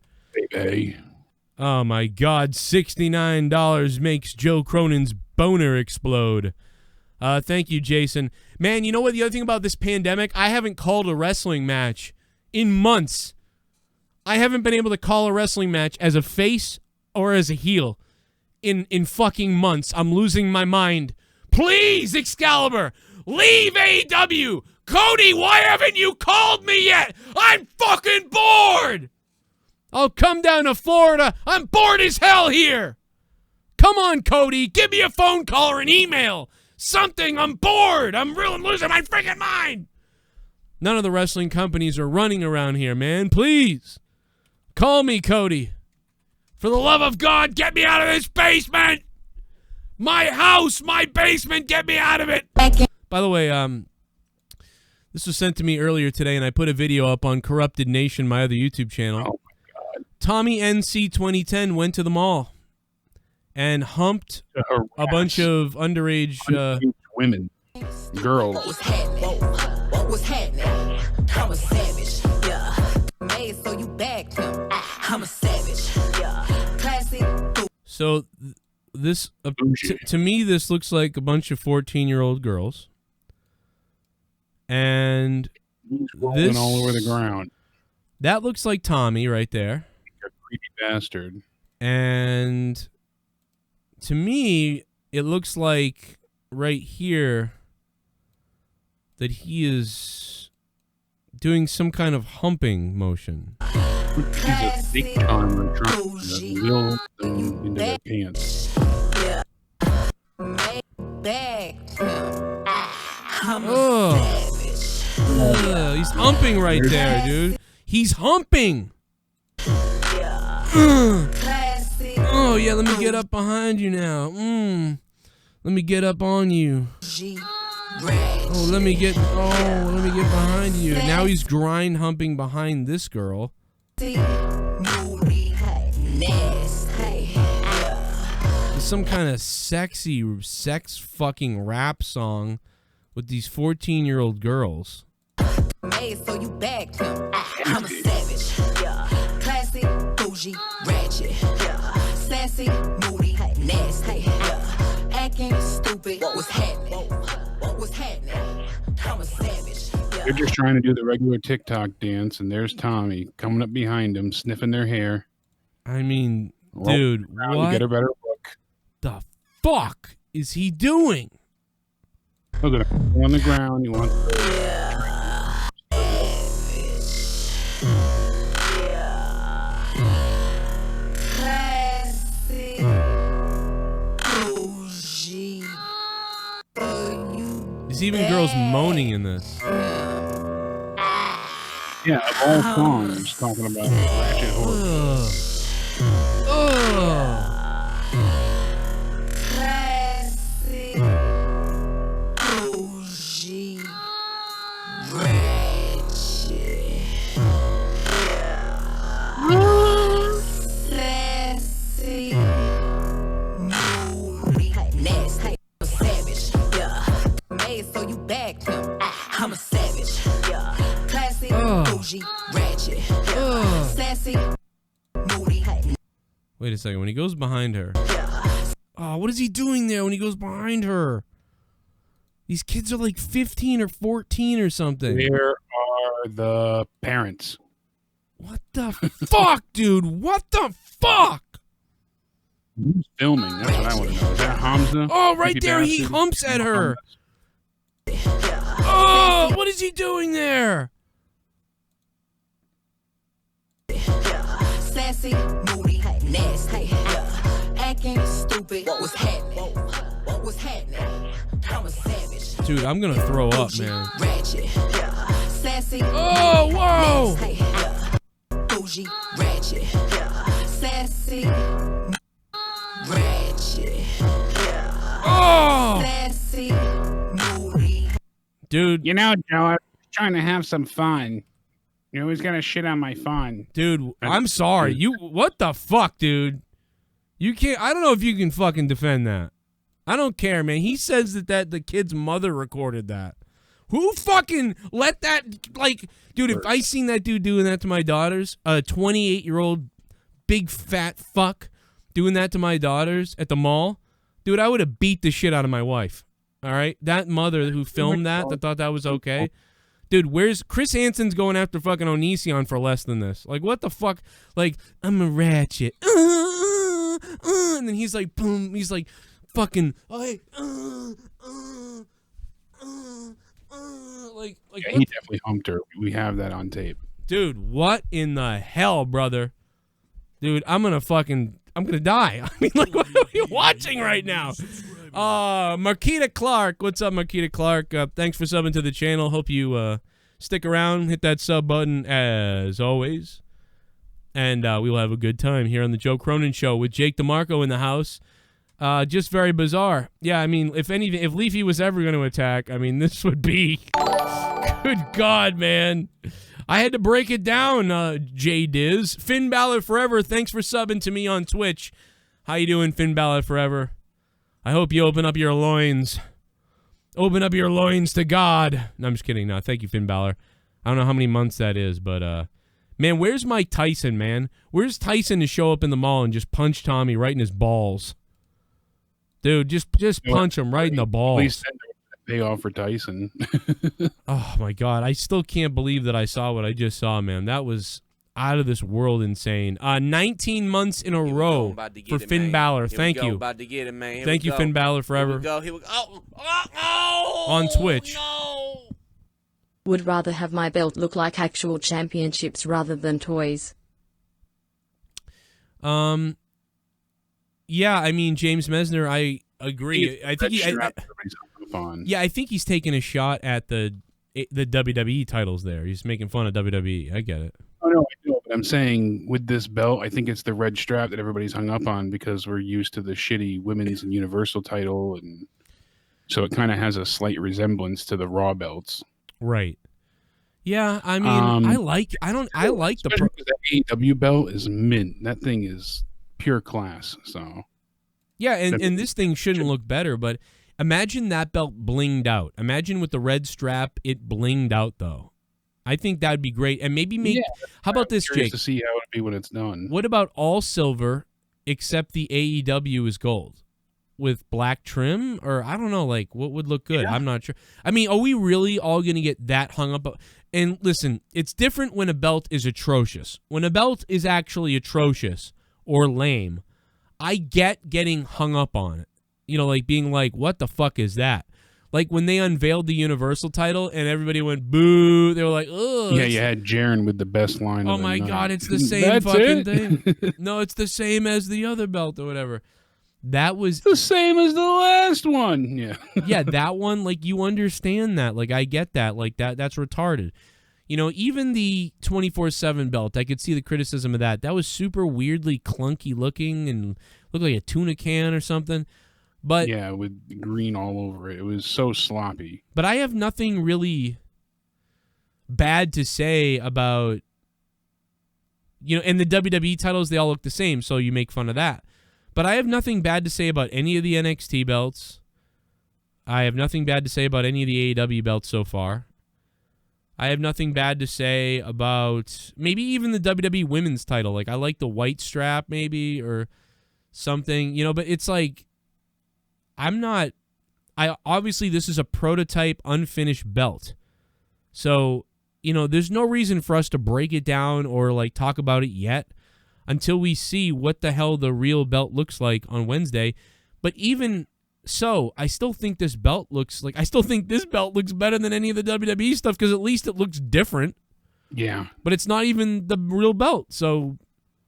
Baby. Oh my God, $69 makes Joe Cronin's boner explode. Thank you, Jason. Man, you know what? The other thing about this pandemic, I haven't called a wrestling match in months. I haven't been able to call a wrestling match as a face or as a heel. In fucking months. I'm losing my mind. Please, Excalibur, leave AEW. Cody, why haven't you called me yet? I'm fucking bored. I'll come down to Florida. I'm bored as hell here. Come on, Cody. Give me a phone call or an email. Something. I'm bored. I'm losing my freaking mind. None of the wrestling companies are running around here, man. Please. Call me, Cody. For the love of God, get me out of this basement! My house, my basement, get me out of it! By the way, this was sent to me earlier today, and I put a video up on Corrupted Nation, my other YouTube channel. Oh my God. Tommy NC 2010 went to the mall and humped a bunch of underage women, girls. What was happening? What was happening? I'm a savage, yeah. Made so you bagged him. I'm a savage, yeah. Classic. So this, to me, this looks like a bunch of 14-year-old girls, and this all over the ground. That looks like Tommy right there. A creepy bastard. And to me, it looks like right here that he is doing some kind of humping motion. He's a big time trying to reel them into their pants. back him. I'm a Oh. savage. He's humping right there, dude. He's humping. Classy. Oh, yeah, let me get up behind you now. Let me get up on you. G. Oh, let me get behind you. Now he's grind humping behind this girl. Moody. Nasty. It's some kind of sexy sex fucking rap song with these 14-year-old girls. Made so you backed him. I'm a savage. Yeah. Classy, bougie, ratchet. Yeah. Sassy, moody, nasty. Yeah. Acting stupid. What was happening? What was happening? I'm a savage. Yeah. They're just trying to do the regular TikTok dance, and there's Tommy coming up behind them, sniffing their hair. I mean, dude, what Get a better look. the fuck is he doing? Look at him on the ground. You want Classy, bougie. There's even girls moaning in this. Yeah, of all songs, talking about ratchet horse. Classy, bougie, ratchet. Sassy, moody, nasty. I'm a savage. Yeah. Made so you backed him. I'm a savage. Yeah. Classy, bougie, ratchet. Yeah. Sassy, moody. Wait a second. When he goes behind her. Oh, what is he doing there when he goes behind her? These kids are like 15 or 14 or something. Where are the parents? What the fuck, dude? What the fuck? Who's filming? That's what I want to know. Is that Hamza? Oh, right Creepy there. He bastard? humps at her. Oh, what is he doing there? Sassy, moody, nasty. Acting stupid. What was happening? What was happening? I'm a savage. Dude, I'm gonna throw up, man. Ratchet. Sassy. Oh, whoa. Nasty. Bougie, ratchet. Sassy. Ratchet. Oh, Sassy. Moody. dude. You know, Joe, I was trying to have some fun. You always got to shit on my fun. Dude, I'm sorry. What the fuck, dude? You can't. I don't know if you can fucking defend that. I don't care, man. He says that the kid's mother recorded that. Who fucking let that, like, dude, if I seen that dude doing that to my daughters, a 28-year-old big fat fuck doing that to my daughters at the mall, dude, I would have beat the shit out of my wife. All right? That mother who filmed that thought that was okay. Dude, where's Chris Hansen's going after fucking Onision for less than this? Like, what the fuck? Like, I'm a ratchet. And then he's like, boom. He's like, fucking, like, Yeah, he definitely humped her. We have that on tape. dude, what in the hell, brother? Dude, I'm gonna die. I mean, like, what are we watching right now? Marquita Clark. What's up, Marquita Clark? Thanks for subbing to the channel. Hope you stick around, hit that sub button as always. And we will have a good time here on the Joe Cronin Show with Jake DeMarco in the house. Just very bizarre. Yeah, I mean, if Leafy was ever going to attack, I mean, this would be... Good God, man. I had to break it down, J Diz. Finn Balor Forever, thanks for subbing to me on Twitch. How you doing, Finn Balor Forever? I hope you open up your loins. Open up your loins to God. No, I'm just kidding. No, thank you, Finn Balor. I don't know how many months that is, but... Man, where's Mike Tyson, man? Where's Tyson to show up in the mall and just punch Tommy right in his balls? Dude, just punch him right in the balls. At least pay off for Tyson. Oh, my God. I still can't believe that I saw what I just saw, man. That was out of this world insane. 19 months in a row for Finn Balor. Thank you. About to get it, man. Thank you, Finn Balor Forever. Here we go. Oh, on Twitch. No. Would rather have my belt look like actual championships rather than toys. Yeah, I mean, James Metzler, agree. I think I think he's taking a shot at the WWE titles there. He's making fun of WWE. I get it. Oh, no, I know, but I'm saying with this belt, I think it's the red strap that everybody's hung up on because we're used to the shitty women's and universal title, and so it kind of has a slight resemblance to the Raw belts. Right. Yeah, I mean, I like the that AEW belt is mint. That thing is pure class. So yeah, and this thing shouldn't look better, but imagine that belt blinged out. Imagine with the red strap, it blinged out though. I think that'd be great, and maybe make. How about this, Jake? To see how it'd be when it's done. What about all silver except the AEW is gold with black trim, or I don't know, like what would look good? Yeah. I'm not sure. I mean, are we really all gonna get that hung up? And listen, it's different when a belt is atrocious. When a belt is actually atrocious or lame, I get getting hung up on it. You know, like being like, what the fuck is that? Like when they unveiled the Universal title and everybody went boo, they were like, ugh. Yeah, you had Jaren with the best line. Oh my God, it's the same fucking thing. No, it's the same as the other belt or whatever. That was the same as the last one. Yeah. Yeah, that one, like, you understand that. Like, I get that. Like, that's retarded. You know, even the 24/7 belt, I could see the criticism of that. That was super weirdly clunky looking and looked like a tuna can or something. But yeah, with green all over it. It was so sloppy. But I have nothing really bad to say about, you know, and the WWE titles, they all look the same, so you make fun of that. But I have nothing bad to say about any of the NXT belts. I have nothing bad to say about any of the AEW belts so far. I have nothing bad to say about maybe even the WWE women's title. Like, I like the white strap maybe or something, you know, but it's like, obviously this is a prototype unfinished belt. So, you know, there's no reason for us to break it down or like talk about it yet until we see what the hell the real belt looks like on Wednesday. But even so, I still think this belt looks better than any of the WWE stuff because at least it looks different. Yeah. But it's not even the real belt. So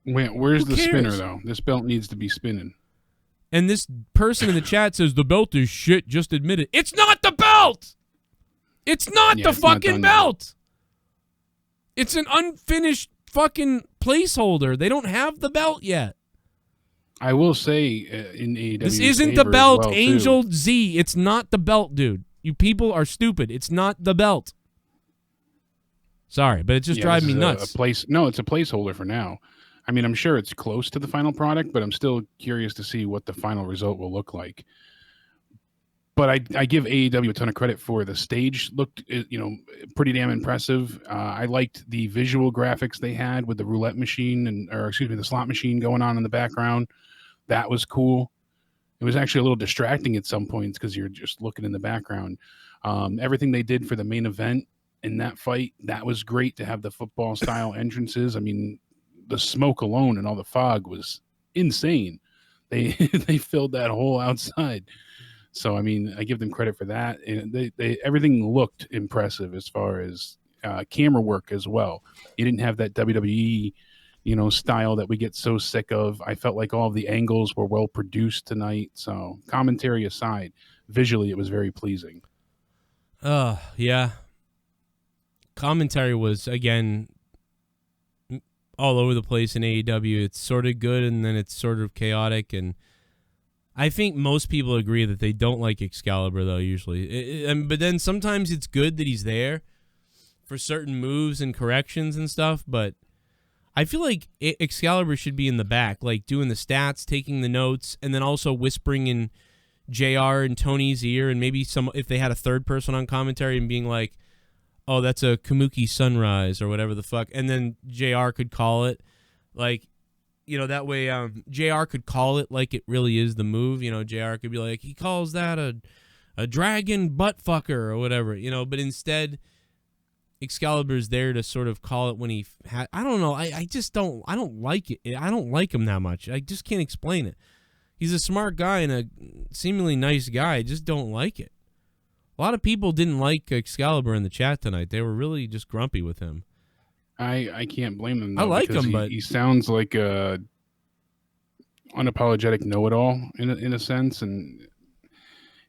where's the spinner though? This belt needs to be spinning. And this person in the chat says the belt is shit, just admit it. It's not the belt! It's not the fucking belt! It's an unfinished fucking placeholder. They don't have the belt yet. I will say in AEW, this isn't the belt, Angel Z. It's not the belt, dude. You people are stupid. It's not the belt. Sorry, but it's just driving me nuts. It's a placeholder for now. I mean, I'm sure it's close to the final product, but I'm still curious to see what the final result will look like. But I give AEW a ton of credit for the stage looked, you know, pretty damn impressive. I liked the visual graphics they had with the roulette machine the slot machine going on in the background. That was cool. It was actually a little distracting at some points because you're just looking in the background. Everything they did for the main event in that fight, that was great to have the football style entrances. I mean, the smoke alone and all the fog was insane. They filled that hole outside. So, I mean, I give them credit for that. And everything looked impressive as far as camera work as well. You didn't have that WWE, you know, style that we get so sick of. I felt like all of the angles were well produced tonight. So, commentary aside, visually it was very pleasing. Yeah. Commentary was, again, all over the place in AEW. It's sort of good and then it's sort of chaotic, and I think most people agree that they don't like Excalibur, though, usually. But then sometimes it's good that he's there for certain moves and corrections and stuff, but I feel like Excalibur should be in the back, like doing the stats, taking the notes, and then also whispering in JR and Tony's ear, and maybe if they had a third person on commentary and being like, oh, that's a Kamuki sunrise or whatever the fuck, and then JR could call it, like, you know, that way JR could call it like it really is the move. You know, JR could be like, he calls that a dragon butt fucker or whatever, you know, but instead Excalibur's there to sort of call it when he I don't know. I don't like it. I don't like him that much. I just can't explain it. He's a smart guy and a seemingly nice guy. I just don't like it. A lot of people didn't like Excalibur in the chat tonight. They were really just grumpy with him. I can't blame him. Though, I like him, but he sounds like a unapologetic know-it-all in a sense, and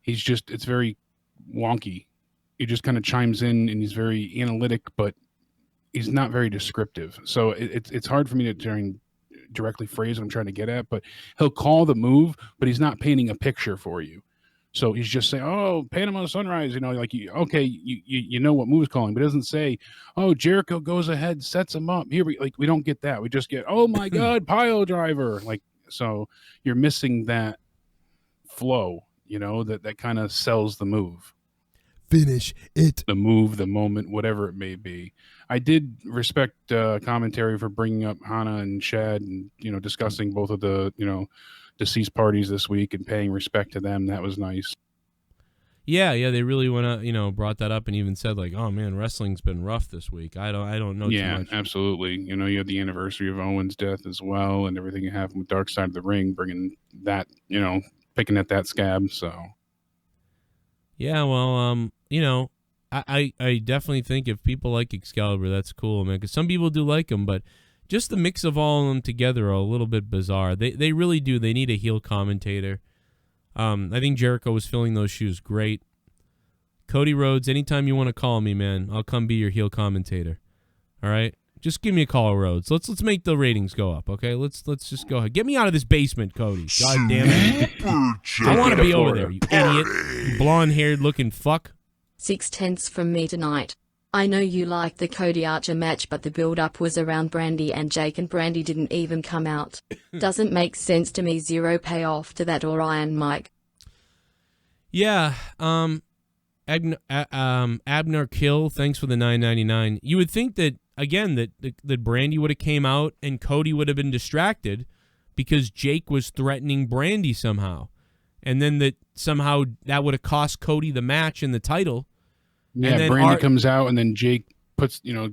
it's very wonky. He just kind of chimes in and he's very analytic, but he's not very descriptive. So it's hard for me to try and directly phrase what I'm trying to get at, but he'll call the move, but he's not painting a picture for you. So he's just saying, "Oh, Panama Sunrise," like you know what move is calling, but it doesn't say, "Oh, Jericho goes ahead, sets him up." Here we don't get that. We just get, "Oh my God, pile driver!" So you're missing that flow, that kind of sells the move. Finish it. The move, the moment, whatever it may be. I did respect commentary for bringing up Hana and Shad and discussing both of the deceased parties this week and paying respect to them. That was nice. Yeah, they really went brought that up and even said "Oh man, wrestling's been rough this week." I don't know too much. Yeah, absolutely. You had the anniversary of Owen's death as well, and everything that happened with Dark Side of the Ring, bringing that, picking at that scab. So yeah, well, I definitely think if people like Excalibur, that's cool, man. Because some people do like him, but just the mix of all of them together are a little bit bizarre. They really do. They need a heel commentator. I think Jericho was filling those shoes great. Cody Rhodes, anytime you want to call me, man, I'll come be your heel commentator. All right? Just give me a call, Rhodes. Let's make the ratings go up, okay? Let's just go ahead. Get me out of this basement, Cody. God damn it. I want to be over there, you idiot. You blonde-haired looking fuck. 6/10 from me tonight. I know you liked the Cody Archer match, but the build-up was around Brandy and Jake, and Brandy didn't even come out. Doesn't make sense to me. Zero payoff to that Orion mic. Yeah, Abner Kill, thanks for the $9.99. You would think that, again, that Brandy would have came out and Cody would have been distracted because Jake was threatening Brandy somehow. And then that somehow that would have cost Cody the match and the title. Yeah, and then Brandy comes out, and then Jake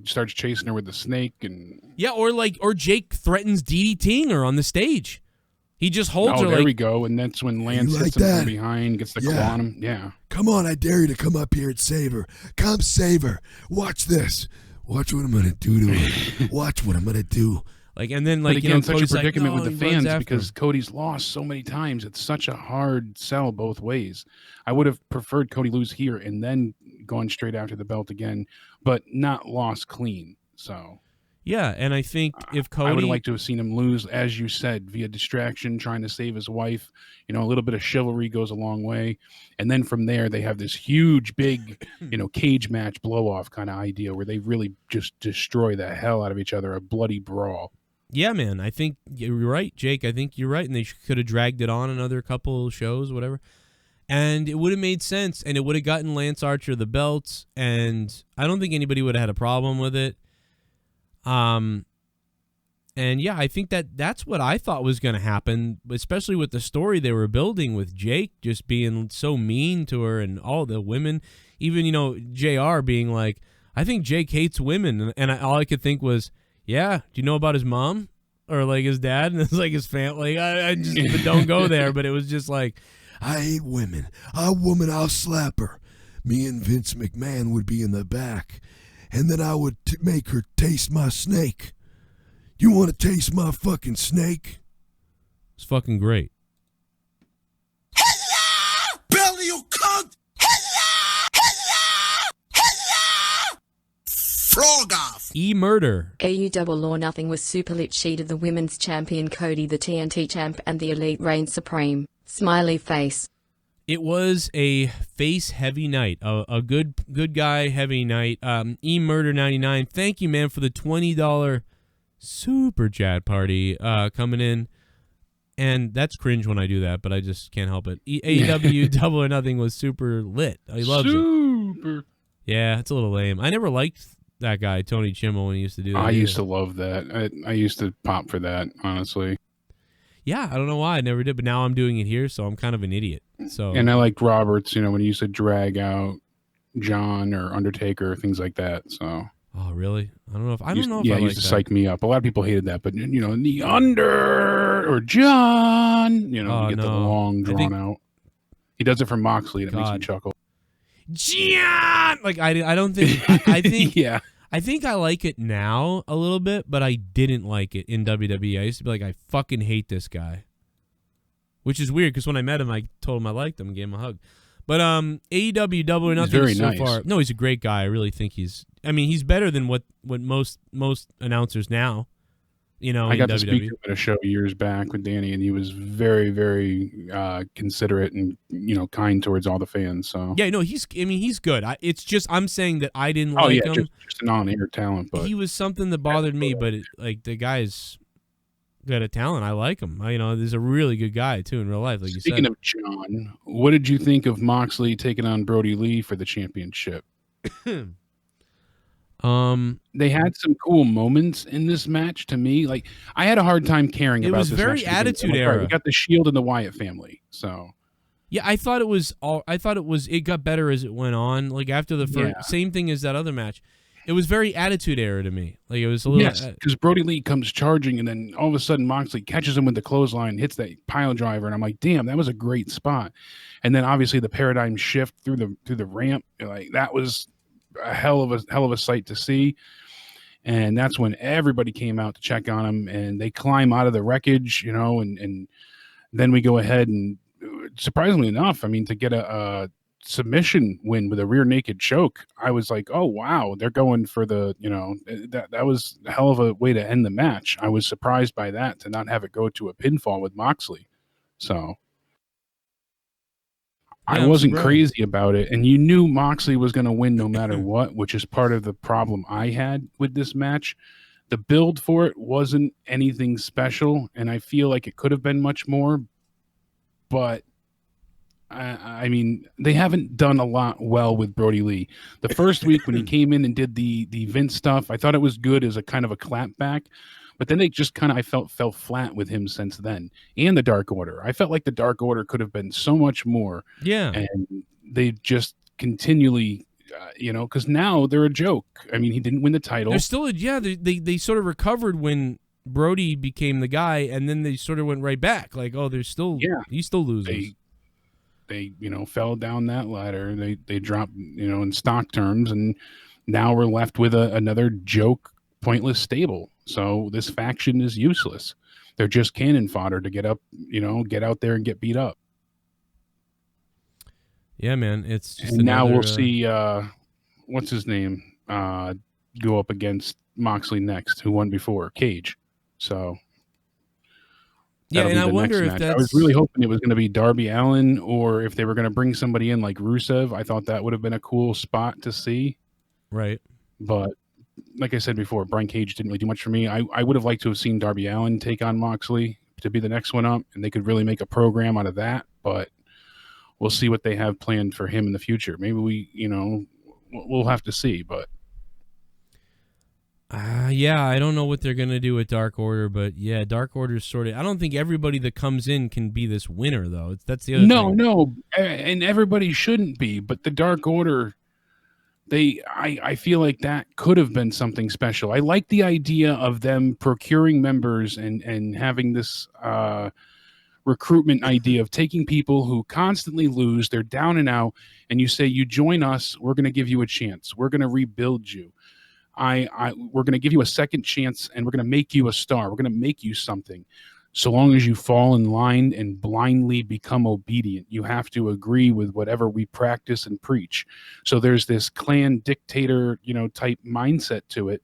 starts chasing her with the snake, and or Jake threatens DDTing her on the stage. He just holds her. There we go, and that's when Lance hits him from behind, gets the claw on him. Yeah, come on, I dare you to come up here and save her. Come save her. Watch this. Watch what I'm gonna do to her. Watch what I'm gonna do. And then but again, such Cody's a predicament no, with the fans because Cody's lost so many times. It's such a hard sell both ways. I would have preferred Cody lose here and then gone straight after the belt again, but not lost clean. So yeah, and I think if Cody, I would like to have seen him lose, as you said, via distraction, trying to save his wife. A little bit of chivalry goes a long way, and then from there they have this huge, big, cage match blow off kind of idea where they really just destroy the hell out of each other, a bloody brawl. Yeah, man, I think you're right, Jake. I think you're right, and they could have dragged it on another couple shows, whatever. And it would have made sense, and it would have gotten Lance Archer the belts, and I don't think anybody would have had a problem with it. And yeah, I think that's what I thought was going to happen, especially with the story they were building with Jake just being so mean to her and all the women, even, JR being like, I think Jake hates women. And all I could think was, yeah, do you know about his mom or his dad? And it's his family. I just don't go there, but it was just like, I hate women. A woman, I'll slap her. Me and Vince McMahon would be in the back, and then I would make her taste my snake. You want to taste my fucking snake? It's fucking great. Hello! Belly, you cunt! Hello! Frog off! E-Murder. AU Double or Nothing was super lit. Sheet of the women's champion Cody, the TNT champ, and the Elite reign supreme. Smiley face. It was a face-heavy night, a good guy heavy night. E-Murder 99, thank you, man, for the $20 super chat party coming in. And that's cringe when I do that, but I just can't help it. AEW Double or Nothing was super lit. He loves it. Yeah, it's a little lame. I never liked that guy, Tony Chimmel, when he used to do that. I used to love that. I used to pop for that, honestly. Yeah, I don't know why I never did, but now I'm doing it here, so I'm kind of an idiot. So, and I liked Roberts, when he used to drag out John or Undertaker, things like that. So. Oh, really? I don't know if I used like to psych me up. A lot of people hated that, but the Under or John, you get the long drawn out. He does it for Moxley, and it makes me chuckle. John, I don't think I think yeah. I think I like it now a little bit, but I didn't like it in WWE. I used to be like, I fucking hate this guy. Which is weird, because when I met him, I told him I liked him and gave him a hug. But AEW Double or He's Nothing very so nice. far. No, he's a great guy. I really think he's better than what most announcers now. You know, I got in to speak WWE. to him at a show years back with Danny, and he was very, very considerate and kind towards all the fans. So Yeah, no, he's good. It's just I'm saying that I didn't oh like yeah, him. just an on-air talent, but He was something that bothered me, but the guy's got a talent. I like him. He's a really good guy too in real life. Like speaking you said. of John, what did you think of Moxley taking on Brodie Lee for the championship? They had some cool moments in this match to me. Like I had a hard time caring it about was this very match. Attitude Like, Era. right, we got the Shield and the Wyatt family, so. Yeah, I thought it got better as it went on. Like after the first, same thing as that other match. It was very Attitude Era to me. Like it was a little. Yes, because Brodie Lee comes charging, and then all of a sudden Moxley catches him with the clothesline, hits that pile driver, and I'm like, damn, that was a great spot. And then obviously the paradigm shift through the ramp, like that was a hell of a sight to see. And that's when everybody came out to check on him, and they climb out of the wreckage, and then we go ahead and surprisingly enough, to get a submission win with a rear naked choke, I was like, oh wow, they're going for the, that was a hell of a way to end the match. I was surprised by that, to not have it go to a pinfall with Moxley. So I wasn't crazy about it, and you knew Moxley was going to win no matter what, which is part of the problem I had with this match. The build for it wasn't anything special, and I feel like it could have been much more, but they haven't done a lot well with Brodie Lee. The first week when he came in and did the Vince stuff, I thought it was good as a kind of a clapback, but then they just kind of, I felt, fell flat with him since then. And the Dark Order. I felt like the Dark Order could have been so much more. Yeah. And they just continually, because now they're a joke. He didn't win the title. They're still, they sort of recovered when Brodie became the guy, and then they sort of went right back. Like, oh, he's still losing. They fell down that ladder. They dropped, in stock terms, and now we're left with another joke, pointless stable. So this faction is useless. They're just cannon fodder to get up, get out there and get beat up. Yeah, man. It's just and now we'll see what's his name go up against Moxley next, who won before, Cage. So yeah, and I wonder if match. that's... I was really hoping it was going to be Darby Allin, or if they were going to bring somebody in like Rusev. I thought that would have been a cool spot to see. Right. But like I said before, Brian Cage didn't really do much for me. I would have liked to have seen Darby Allin take on Moxley to be the next one up, and they could really make a program out of that. But we'll see what they have planned for him in the future. Maybe we'll have to see. But I don't know what they're going to do with Dark Order, but yeah, Dark Order's sort of... I don't think everybody that comes in can be this winner, though. That's the other thing. No, and everybody shouldn't be, but the Dark Order, I feel like that could have been something special. I like the idea of them procuring members and having this recruitment idea of taking people who constantly lose, they're down and out, and you say, you join us, we're going to give you a chance. We're going to rebuild you. We're going to give you a second chance, and we're going to make you a star. We're going to make you something. So long as you fall in line and blindly become obedient, you have to agree with whatever we practice and preach. So there's this clan dictator, type mindset to it.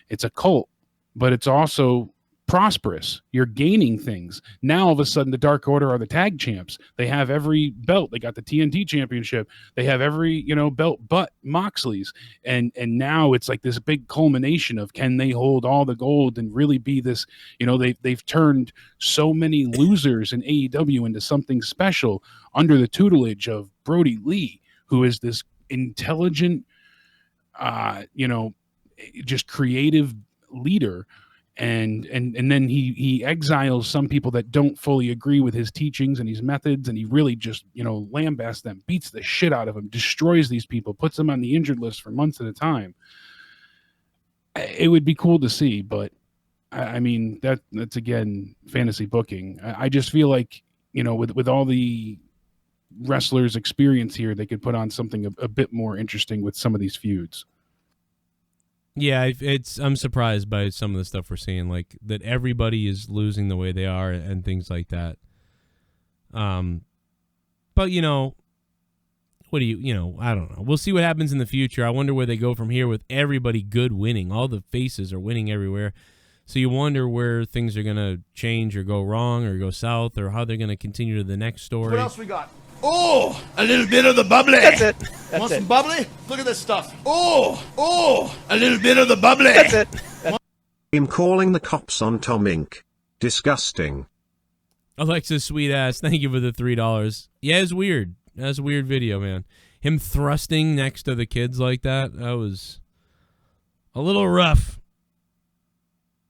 It's a cult, but it's also prosperous. You're gaining things. Now all of a sudden the Dark Order are the tag champs. They have every belt. They got the TNT championship. They have every belt but Moxley's. And now it's like this big culmination of, can they hold all the gold and really be this, they've turned so many losers in AEW into something special under the tutelage of Brodie Lee, who is this intelligent just creative leader. And then he exiles some people that don't fully agree with his teachings and his methods, and he really just lambasts them, beats the shit out of them, destroys these people, puts them on the injured list for months at a time. It would be cool to see, but that's again fantasy booking. I just feel like with all the wrestlers' experience here, they could put on something a bit more interesting with some of these feuds. Yeah, I'm surprised by some of the stuff we're seeing, like that everybody is losing the way they are and things like that. But what do you I don't know. We'll see what happens in the future. I wonder where they go from here with everybody good winning. All the faces are winning everywhere. So you wonder where things are going to change or go wrong or go south or how they're going to continue to the next story. What else we got? Oh, a little bit of the bubbly. That's it. Want some bubbly? Look at this stuff. Oh, a little bit of the bubbly. That's it. Him calling the cops on Tom Inc. Disgusting. Alexa's sweet ass, thank you for the $3. Yeah, it's weird. That's a weird video, man. Him thrusting next to the kids like that was a little rough.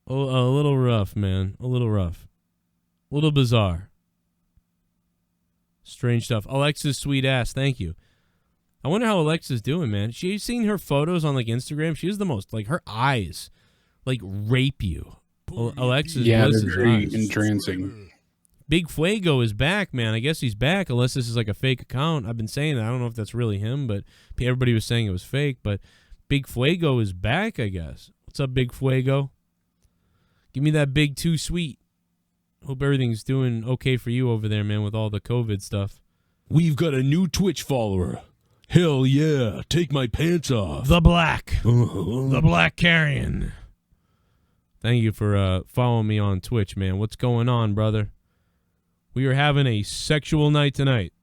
A little rough, man. A little rough. A little bizarre. Strange stuff. Alexa's sweet ass, thank you. I wonder how Alexa's doing, man. She's seen her photos on like Instagram. She has the most, like her eyes, like rape you. Alexa's they're very entrancing. Big Fuego is back, man. I guess he's back, unless this is like a fake account. I've been saying that. I don't know if that's really him, but everybody was saying it was fake. But Big Fuego is back, I guess. What's up, Big Fuego? Give me that big too sweet. Hope everything's doing okay for you over there, man, with all the COVID stuff. We've got a new Twitch follower. Hell yeah, take my pants off. The Black. The Black Carrion. Thank you for following me on Twitch, man. What's going on, brother? We are having a sexual night tonight.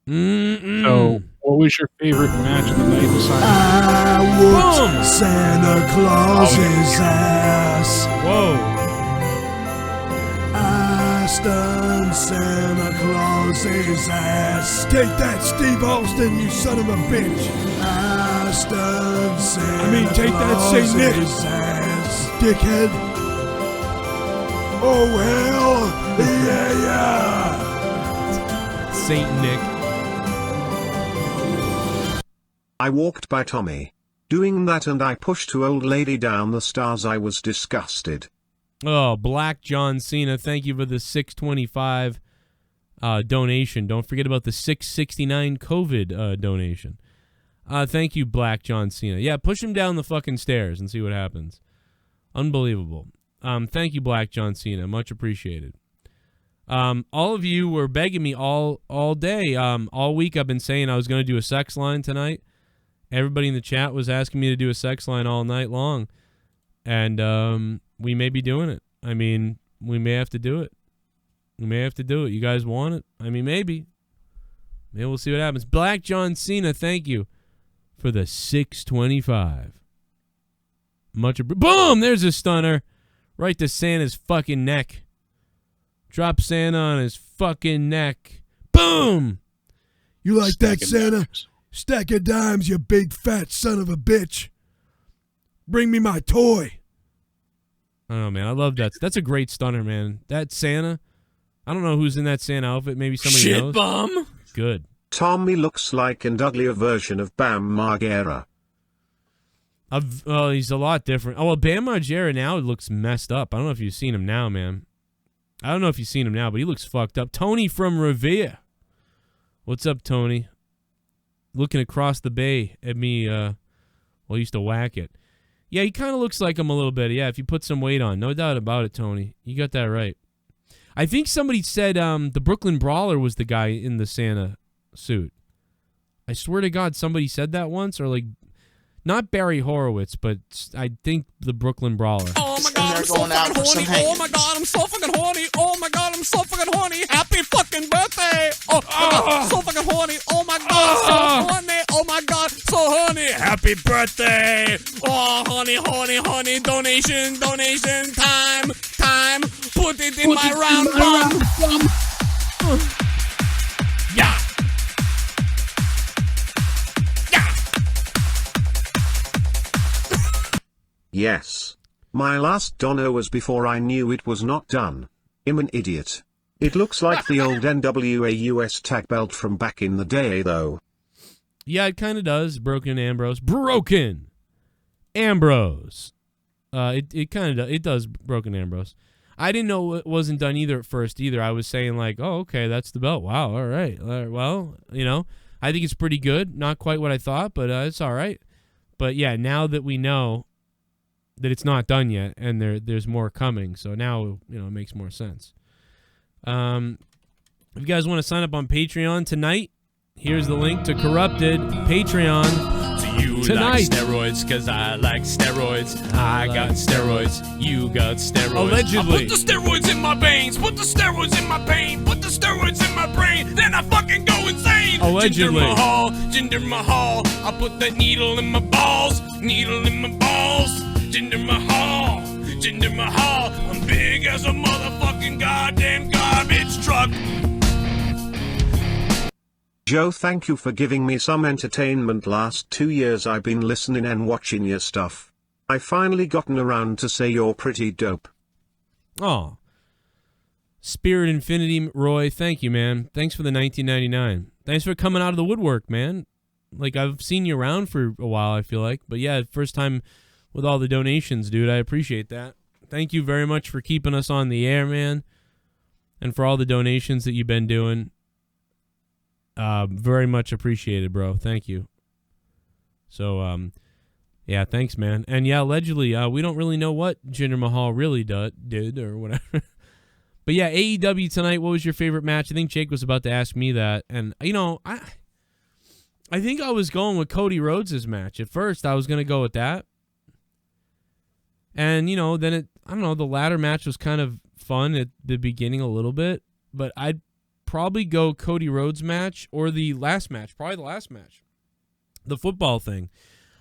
So, what was your favorite match of the night besides? I whooped Santa Claus's ass. Whoa. I stunned Santa Claus's ass. Take that, Steve Austin, you son of a bitch. I stunned Santa take that, Saint Nick. ass, dickhead. Oh, well, yeah. Saint Nick. I walked by Tommy, doing that, and I pushed to old lady down the stairs. I was disgusted. Oh, Black John Cena, thank you for the $6.25 donation. Don't forget about the $6.69 COVID donation. Thank you, Black John Cena. Yeah, push him down the fucking stairs and see what happens. Unbelievable. Thank you, Black John Cena. Much appreciated. All of you were begging me all day. All week I've been saying I was going to do a sex line tonight. Everybody in the chat was asking me to do a sex line all night long. And we may be doing it. I mean, we may have to do it. We may have to do it. You guys want it? I mean, maybe. Maybe we'll see what happens. Black John Cena, thank you for the $6.25. Boom! There's a stunner. Right to Santa's fucking neck. Drop Santa on his fucking neck. Boom! You like that, Santa? Stack of dimes, you big fat son of a bitch. Bring me my toy. I don't know, man. I love that. That's a great stunner, man. That Santa. I don't know who's in that Santa outfit. Maybe somebody knows. Shit bomb. Good. Tommy looks like an uglier version of Bam Margera. He's a lot different. Oh, well, Bam Margera now looks messed up. I don't know if you've seen him now, man. I don't know if you've seen him now, but he looks fucked up. Tony from Revere. What's up, Tony? Looking across the bay at me, I used to whack it. Yeah, he kind of looks like him a little bit. Yeah, if you put some weight on. No doubt about it, Tony. You got that right. I think somebody said the Brooklyn Brawler was the guy in the Santa suit. I swear to God, somebody said that once, or like, not Barry Horowitz, but I think the Brooklyn Brawler. Oh my God, I'm so fucking horny. Oh my God, I'm so fucking horny. Oh my God, I'm so fucking horny. Happy fucking birthday. Oh my God, so fucking horny. Oh my God, so horny. Oh my God, so horny. Happy birthday. Oh, honey, honey, honey. Donation, donation. Time. Put it in my round bum. Yeah. Yes. My last dono was before I knew it was not done. I'm an idiot. It looks like the old NWA US tag belt from back in the day, though. Yeah, it kind of does. Broken Ambrose. Broken Ambrose. It kind of does. It does Broken Ambrose. I didn't know it wasn't done either at first either. I was saying like, oh, okay, that's the belt. Wow, all right. Well, you know, I think it's pretty good. Not quite what I thought, but it's all right. But yeah, now that we know that it's not done yet, and there's more coming. So now, it makes more sense. If you guys want to sign up on Patreon tonight, Here's the link to Corrupted Patreon. You Tonight. like steroids, cause I like steroids. I got steroids, you got steroids. Allegedly. I put the steroids in my veins, put the steroids in my pain, put the steroids in my brain, then I fucking go insane. Allegedly. Jinder Mahal. I put the needle in my balls, needle in my balls. Jinder Mahal, Jinder Mahal. I'm big as a motherfucking goddamn garbage truck. Joe, thank you for giving me some entertainment. Last 2 years I've been listening and watching your stuff. I finally gotten around to say you're pretty dope. Oh. Spirit Infinity, Roy, thank you, man. Thanks for the 1999. Thanks for coming out of the woodwork, man. Like, I've seen you around for a while, I feel like. But yeah, first time with all the donations, dude. I appreciate that. Thank you very much for keeping us on the air, man. And for all the donations that you've been doing. Very much appreciated, bro. Thank you. So, yeah, thanks, man. And yeah, allegedly, we don't really know what Jinder Mahal really did or whatever. But yeah, AEW tonight, what was your favorite match? I think Jake was about to ask me that. And, you know, I think I was going with Cody Rhodes' match. At first, I was going to go with that. And, you know, then I don't know, the latter match was kind of fun at the beginning a little bit. But I'd probably go Cody Rhodes match or the last match, probably the last match, the football thing.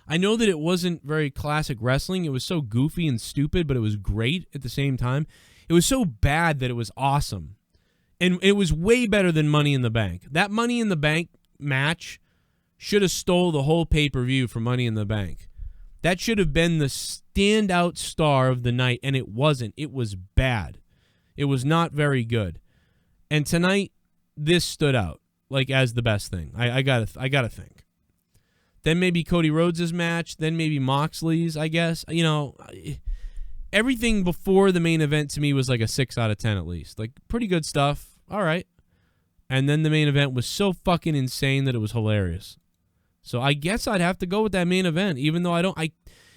I know that it wasn't very classic wrestling. It was so goofy and stupid, but it was great at the same time. It was so bad that it was awesome. And it was way better than Money in the Bank. That Money in the Bank match should have stole the whole pay-per-view for Money in the Bank. That should have been the standout star of the night, and it wasn't. It was bad. It was not very good. And tonight, this stood out like as the best thing. I gotta think. Then maybe Cody Rhodes' match. Then maybe Moxley's. I guess, you know, everything before the main event to me was like a 6 out of 10 at least. Like pretty good stuff. All right. And then the main event was so fucking insane that it was hilarious. So I guess I'd have to go with that main event, even though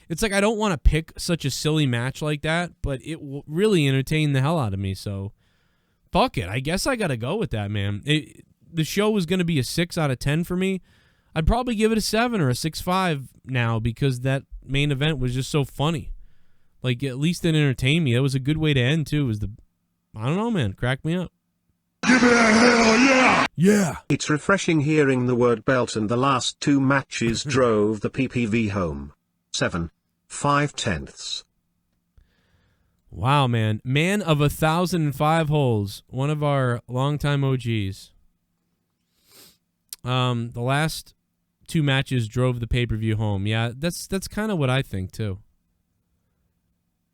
it's like I don't want to pick such a silly match like that, but it really entertained the hell out of me. So. Fuck it. I guess I got to go with that, man. The show was going to be a 6 out of 10 for me. I'd probably give it a 7 or a 6.5 now because that main event was just so funny. Like, at least it entertained me. That was a good way to end, too. I don't know, man. Cracked me up. Give me a hell yeah! Yeah. It's refreshing hearing the word belt, and the last 2 matches drove the PPV home. 7.5. Wow, man. Man of 1,005 holes. One of our longtime OGs. The last 2 matches drove the pay-per-view home. Yeah, that's kind of what I think, too.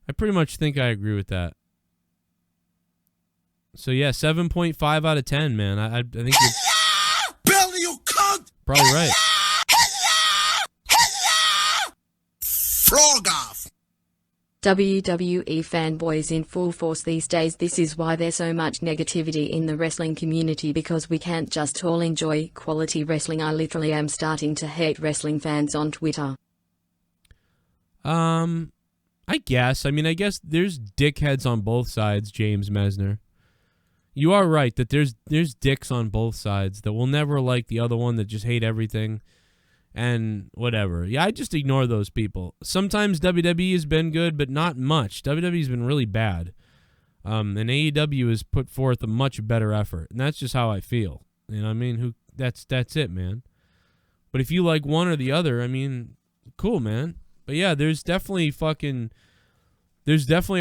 I pretty much think I agree with that. So, yeah, 7.5 out of 10, man. I think you're Billy, you cunt! probably right. Frog off! WWE fanboys in full force these days. This is why there's so much negativity in the wrestling community, because we can't just all enjoy quality wrestling. I literally am starting to hate wrestling fans on Twitter. I guess. I mean, I guess there's dickheads on both sides, James Metzler. You are right that there's dicks on both sides that will never like the other one, that just hate everything. And whatever. Yeah, I just ignore those people. Sometimes WWE has been good, but not much. WWE's been really bad. And AEW has put forth a much better effort. And that's just how I feel. You know what I mean? That's it, man. But if you like one or the other, I mean, cool, man. But yeah, there's definitely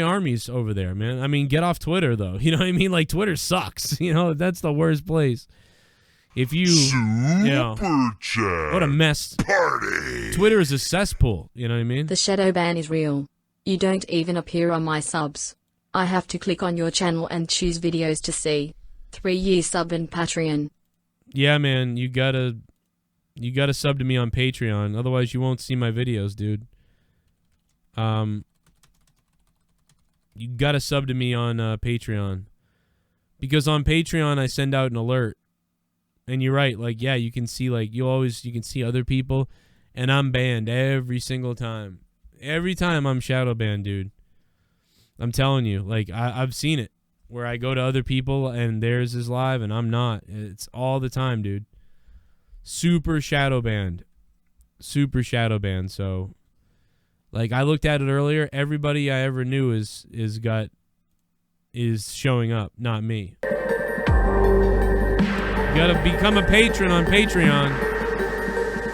armies over there, man. I mean, get off Twitter, though. You know what I mean? Like, Twitter sucks. You know, that's the worst place. If you, Super chat. What a mess. Party. Twitter is a cesspool. You know what I mean? The shadow ban is real. You don't even appear on my subs. I have to click on your channel and choose videos to see. 3-year sub and Patreon. Yeah, man, you gotta sub to me on Patreon. Otherwise, you won't see my videos, dude. You gotta sub to me on Patreon. Because on Patreon, I send out an alert. And you're right, like, yeah, you can see, like, you can see other people, and I'm banned every single time. Every time I'm shadow banned, dude. I'm telling you, like, I've seen it, where I go to other people, and theirs is live, and I'm not. It's all the time, dude. super shadow banned. So, like, I looked at it earlier. Everybody I ever knew is showing up, not me. You gotta become a patron on Patreon.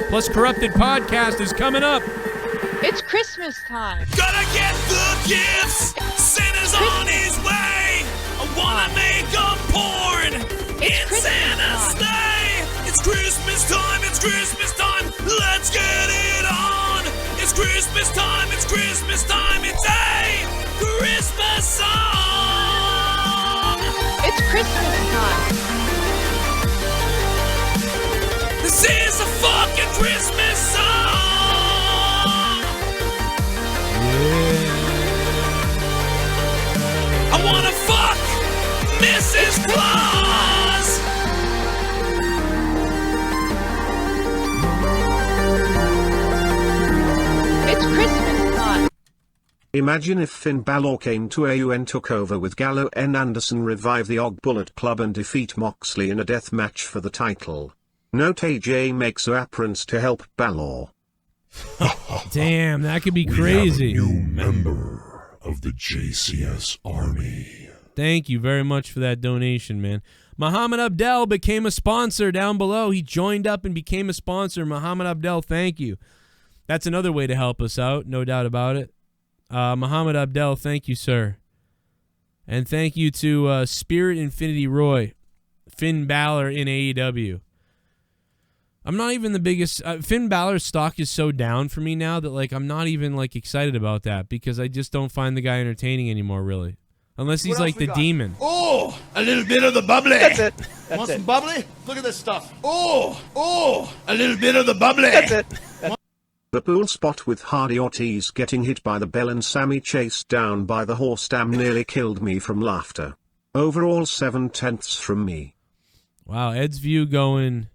Plus, Corrupted Podcast is coming up. It's Christmas time. Gotta get the gifts. Santa's on his way. I wanna make a porn in Santa's sleigh. It's Christmas time. It's Christmas time. Let's get it on. It's Christmas time. It's Christmas time. It's a Christmas song. It's Christmas time. This is a fucking Christmas song. Yeah. I wanna fuck Mrs. Claus. It's Christmas time. Imagine if Finn Balor came to AU and took over with Gallo and Anderson, revive the Og Bullet Club and defeat Moxley in a death match for the title. Note AJ makes a appearance to help Balor. Damn, that could be crazy. We have a new member of the JCS army. Thank you very much for that donation, man. Muhammad Abdel became a sponsor down below. He joined up and became a sponsor. Muhammad Abdel, thank you. That's another way to help us out, no doubt about it. Muhammad Abdel, thank you, sir. And thank you to Spirit Infinity Roy, Finn Balor in AEW. I'm not even the biggest. Finn Balor's stock is so down for me now that, like, I'm not even, like, excited about that because I just don't find the guy entertaining anymore, really. Unless he's like the demon. Oh, a little bit of the bubbly. That's it. Want some bubbly? Look at this stuff. Oh, a little bit of the bubbly. That's it. The pool spot with Hardy Ortiz getting hit by the bell and Sammy chased down by the horse damn nearly killed me from laughter. Overall 7/10 from me. Wow, Ed's View going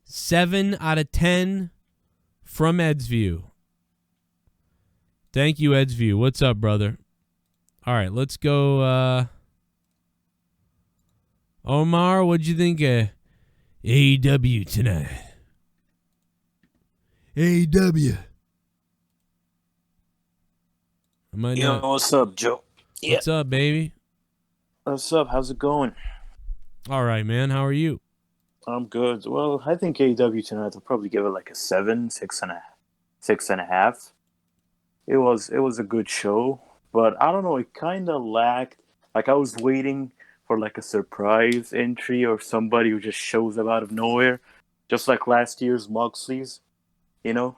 7 out of 10 from Ed's View. Thank you, Ed's View. What's up, brother? All right, let's go. Omar, what'd you think of AEW tonight? AEW. Yo, what's up, Joe? What's up, baby? What's up? How's it going? All right, man. How are you? I'm good. Well, I think AEW tonight, I'll probably give it like a 7, 6.5. It was a good show, but I don't know, it kind of lacked, like I was waiting for like a surprise entry or somebody who just shows up out of nowhere, just like last year's Moxley's, you know?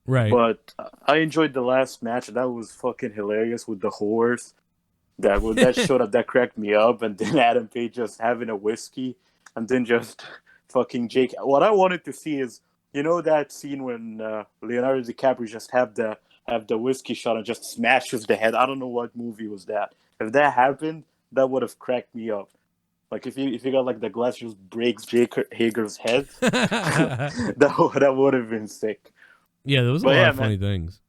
Right. But I enjoyed the last match. That was fucking hilarious with the horse. That showed up, that cracked me up, and then Adam Page just having a whiskey, and then just fucking Jake. What I wanted to see is, you know, that scene when Leonardo DiCaprio just have the whiskey shot and just smashes the head. I don't know what movie was that. If that happened, that would have cracked me up. Like if you got like the glass just breaks Jake Hager's head, that would have been sick. Yeah, there was a lot of funny things.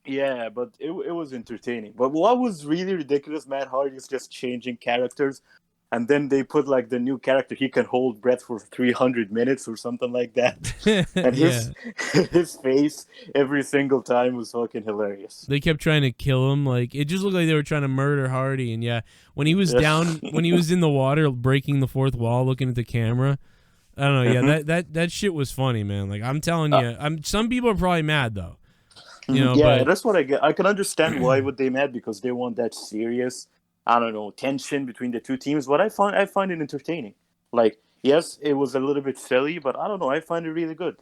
Yeah, but it was entertaining. But what was really ridiculous, Matt Hardy is just changing characters. And then they put like the new character, he can hold breath for 300 minutes or something like that. And his face every single time was fucking hilarious. They kept trying to kill him. Like, it just looked like they were trying to murder Hardy. And yeah, when he was down, when he was in the water, breaking the fourth wall, looking at the camera, I don't know. Yeah, that shit was funny, man. Like, I'm telling you, some people are probably mad though. You know, yeah, but that's what I get. I can understand why would they mad, because they want that serious, I don't know, tension between the two teams. But I find it entertaining. Like, yes, it was a little bit silly, but I don't know. I find it really good.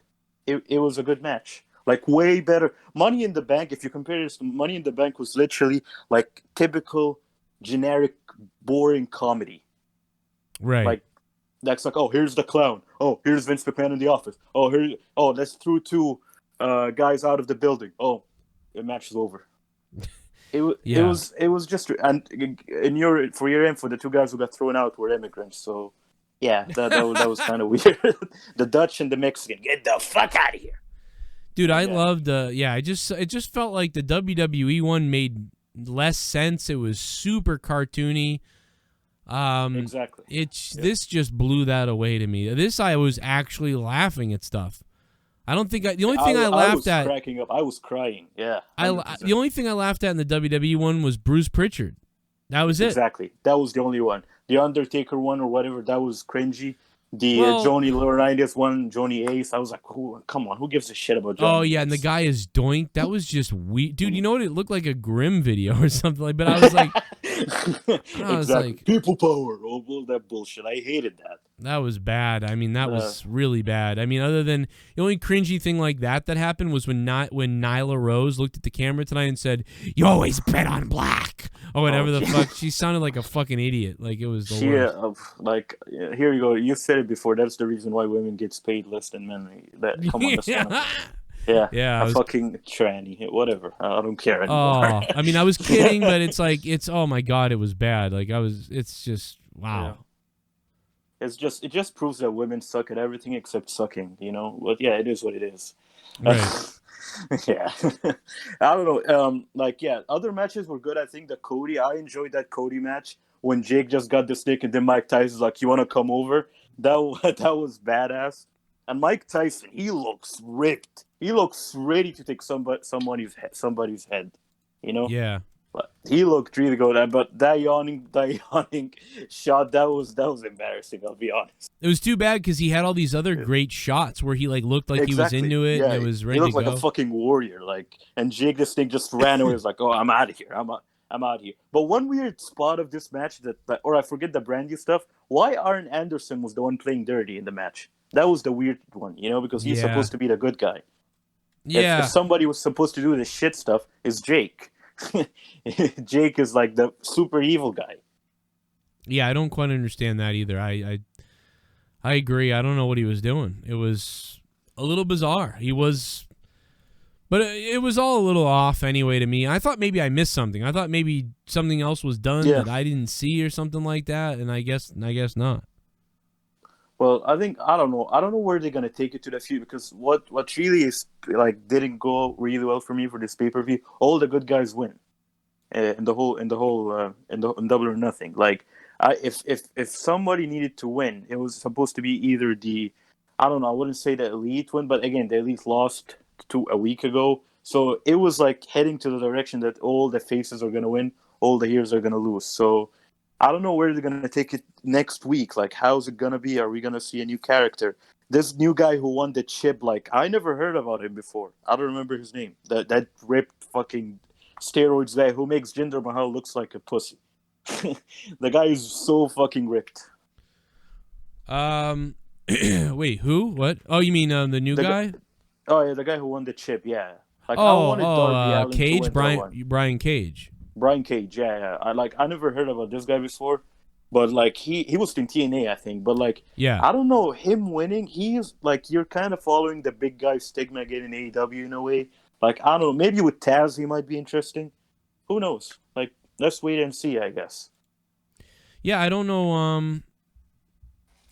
It was a good match. Like, way better. Money in the Bank, if you compare this to Money in the Bank, was literally like typical, generic, boring comedy. Right. Like, that's like, oh, here's the clown. Oh, here's Vince McMahon in the office. Oh, let's throw two guys out of the building. Oh, the match is over. It was just, and for your end, for the two guys who got thrown out were immigrants. So yeah, that was kind of weird. The Dutch and the Mexican, get the fuck out of here, dude. I loved. It just felt like the WWE one made less sense. It was super cartoony. Exactly. This just blew that away to me. This I was actually laughing at stuff. I don't think the only thing I laughed at. I was cracking up. I was crying. Yeah. The only thing I laughed at in the WWE one was Bruce Pritchard. That was it. Exactly. That was the only one. The Undertaker one or whatever, that was cringy. The Johnny Laurinaitis one, Johnny Ace, I was like, come on, who gives a shit about Johnny Ace? And the guy is Doink. That was just weird. Dude, you know what? It looked like a Grimm video or something like. But I was like, exactly. People power, all that bullshit. I hated that. That was bad. I mean, that was really bad. I mean, other than the only cringy thing like that happened was when Nyla Rose looked at the camera tonight and said, "You always bet on black," or whatever the fuck. She sounded like a fucking idiot. Like it was the worst. Here you go. You said it before. That's the reason why women gets paid less than men. Come on, yeah. Fucking tranny, whatever. I don't care anymore. I mean, I was kidding, but it's like oh my god, it was bad. Like it's just wow. Yeah. It just proves that women suck at everything except sucking, you know. But yeah, it is what it is. Right. Yeah. I don't know. Other matches were good. I think I enjoyed that Cody match when Jake just got the stick and then Mike Tyson's like, "You want to come over?" That was badass. And Mike Tyson, he looks ripped. He looks ready to take somebody's head, you know? Yeah. But he looked really good. But that yawning shot, that was embarrassing, I'll be honest. It was too bad because he had all these other great shots where he looked like he was into it and it was ready to go. He looked like a fucking warrior. And Jake, this thing just ran away. He was like, "Oh, I'm out of here. I'm out here." But one weird spot of this match or I forget the Brandy stuff. Why Arn Anderson was the one playing dirty in the match? That was the weird one, you know, because he's supposed to be the good guy. Yeah. If somebody was supposed to do the shit stuff, it's Jake. Jake is like the super evil guy. Yeah, I don't quite understand that either. I agree. I don't know what he was doing. It was a little bizarre. But it was all a little off anyway to me. I thought maybe I missed something. I thought maybe something else was done that I didn't see or something like that, and I guess not. Well, I don't know where they're gonna take it to the future, because what really is didn't go really well for me for this pay-per-view. All the good guys win, in Double or Nothing. If somebody needed to win, it was supposed to be either I wouldn't say the Elite win, but again, the Elite lost a week ago, so it was heading to the direction that all the faces are gonna win, all the heroes are gonna lose. So I don't know where they're going to take it next week. How's it going to be? Are we going to see a new character? This new guy who won the chip, I never heard about him before. I don't remember his name. That ripped fucking steroids guy who makes Jinder Mahal looks like a pussy. The guy is so fucking ripped. Wait, who? What? Oh, you mean the new guy? Oh, yeah, the guy who won the chip, yeah. Cage? Brian Cage. Brian Cage, yeah. I never heard about this guy before, but he was in TNA, I think. But I don't know, him winning, he's you're kind of following the big guy stigma again in AEW in a way. I don't know, maybe with Taz he might be interesting. Who knows? Let's wait and see, I guess. Yeah, I don't know.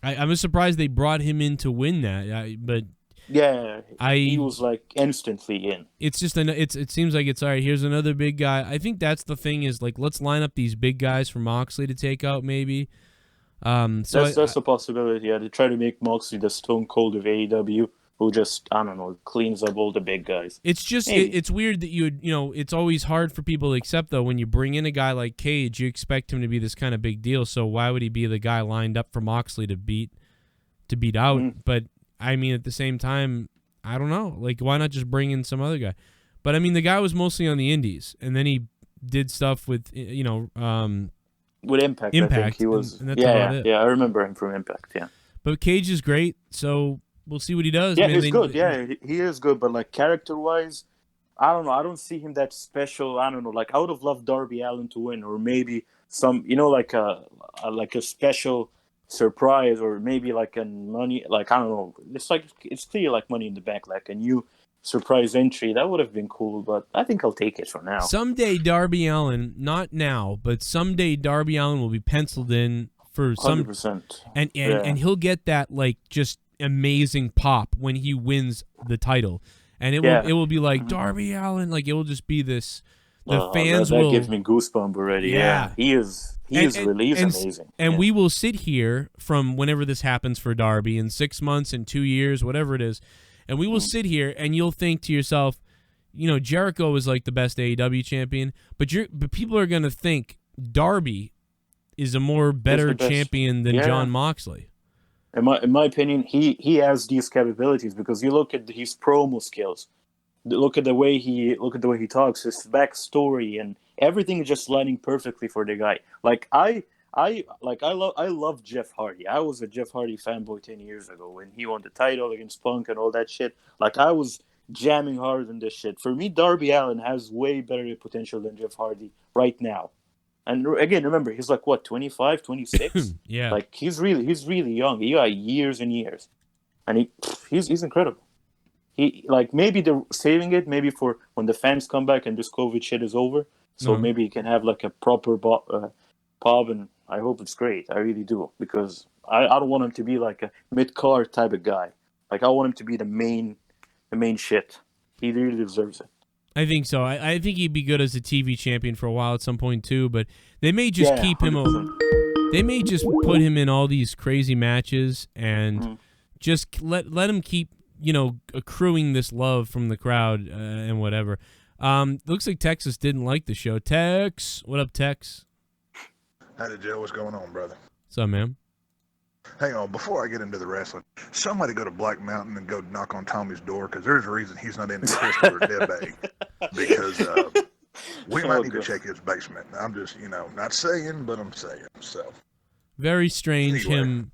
I'm surprised they brought him in to win that, but. Yeah, he was instantly in. It's just it seems like it's all right. Here's another big guy. I think that's the thing is let's line up these big guys for Moxley to take out maybe. That's a possibility. Yeah, to try to make Moxley the Stone Cold of AEW, who just cleans up all the big guys. It's just it's weird that it's always hard for people to accept though when you bring in a guy like Cage, you expect him to be this kind of big deal. So why would he be the guy lined up for Moxley to beat out? Mm-hmm. But I mean, at the same time, I don't know. Why not just bring in some other guy? But I mean, the guy was mostly on the indies, and then he did stuff with with Impact. I think he was. And that's about it. Yeah, I remember him from Impact. Yeah. But Cage is great, so we'll see what he does. Yeah, he's good. Yeah, he is good. But character-wise, I don't know. I don't see him that special. I don't know. I would have loved Darby Allin to win, or maybe some, a special surprise, or maybe a money, I don't know. It's clear Money in the Bank, a new surprise entry. That would have been cool, but I think I'll take it for now. Someday Darby Allin, not now, but someday Darby Allin will be penciled in for 100%. And he'll get that just amazing pop when he wins the title, and it will be Darby Allin, it will just be this The fans that will. gives me goosebumps already. Yeah, he is really amazing. And we will sit here from whenever this happens for Darby in 6 months, in 2 years, whatever it is, and we will sit here and you'll think to yourself, Jericho is like the best AEW champion, but people are going to think Darby is a better champion than Jon Moxley. In my opinion, he has these capabilities because you look at his promo skills, look at the way he talks, his backstory, and everything is just lining perfectly for the guy. I love Jeff Hardy. I was a Jeff Hardy fanboy 10 years ago when he won the title against Punk and all that shit. I was jamming hard on this shit. For me, Darby Allin has way better potential than Jeff Hardy right now. And again, remember, he's 25, 26? Yeah. He's really young. He got years and years. And he's incredible. He maybe they're saving it maybe for when the fans come back and this COVID shit is over. So maybe he can have a proper pub, and I hope it's great. I really do. Because I don't want him to be a mid-card type of guy. I want him to be the main shit. He really deserves it. I think so. I think he'd be good as a TV champion for a while at some point too, but they may just keep him. They may just put him in all these crazy matches and just let him keep accruing this love from the crowd and whatever. Looks like Texas didn't like the show. Tex, what up, Tex? Howdy, Joe. What's going on, brother? What's up, man? Hang on, before I get into the wrestling, somebody go to Black Mountain and go knock on Tommy's door, because there's a reason he's not in the Crystal or Dead Bag. Because we might need to check his basement. I'm just, not saying, but I'm saying. So very strange anyway.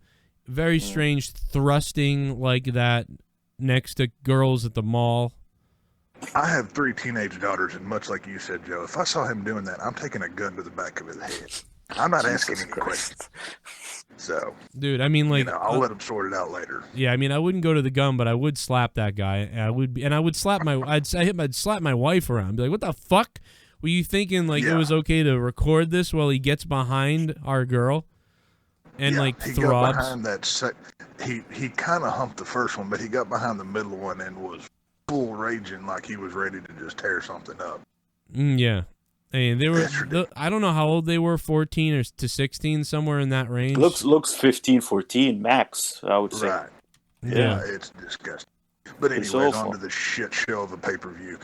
Very strange thrusting like that next to girls at the mall. I have 3 teenage daughters, and much like you said, Joe, if I saw him doing that, I'm taking a gun to the back of his head. I'm not asking any questions. So, dude, I mean, I'll let him sort it out later. Yeah, I mean, I wouldn't go to the gun, but I would slap that guy. I would slap I'd slap my wife around. Be like, what the fuck were you thinking? It was okay to record this while he gets behind our girl and he throbs. Got behind that. He kind of humped the first one, but he got behind the middle one and was full raging like he was ready to just tear something up. Yeah. Hey, they were. I don't know how old they were, 14 or to 16, somewhere in that range. Looks 15, 14 max, I would say. Right. Yeah, it's disgusting. But anyways, on to the shit show of a pay-per-view.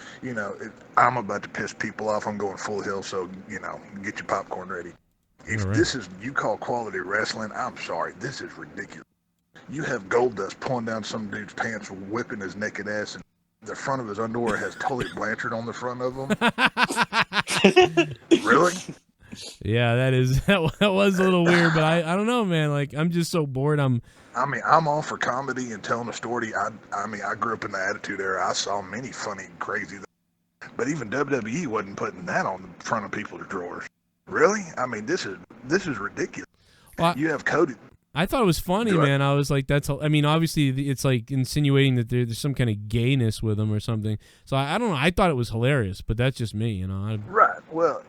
I'm about to piss people off. I'm going full hill, so, get your popcorn ready. If this is you call quality wrestling, I'm sorry. This is ridiculous. You have Goldust pulling down some dude's pants, whipping his naked ass, and the front of his underwear has Tully Blanchard on the front of them. Really? Yeah, that was a little weird, but I don't know, man. I'm just so bored. I'm all for comedy and telling a story. I grew up in the Attitude Era. I saw many funny, crazy things. But even WWE wasn't putting that on the front of people's drawers. Really? I mean, this is ridiculous. Well, you have Cody. I thought it was funny, man. I was like, obviously it's insinuating that there's some kind of gayness with him or something. So I don't know. I thought it was hilarious, but that's just me, Right. Well,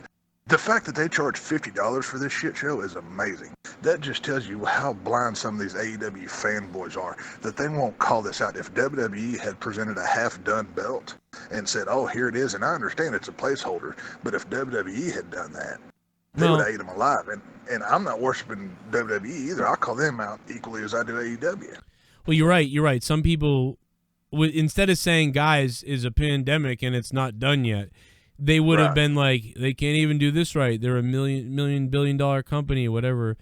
the fact that they charge $50 for this shit show is amazing. That just tells you how blind some of these AEW fanboys are, that they won't call this out. If WWE had presented a half-done belt and said, oh, here it is, and I understand it's a placeholder, but if WWE had done that, they would have ate them alive. And I'm not worshiping WWE either. I'll call them out equally as I do AEW. Well, you're right. Some people, instead of saying, guys, is a pandemic and it's not done yet, they would have been like, they can't even do this right. They're a $1 billion company or whatever.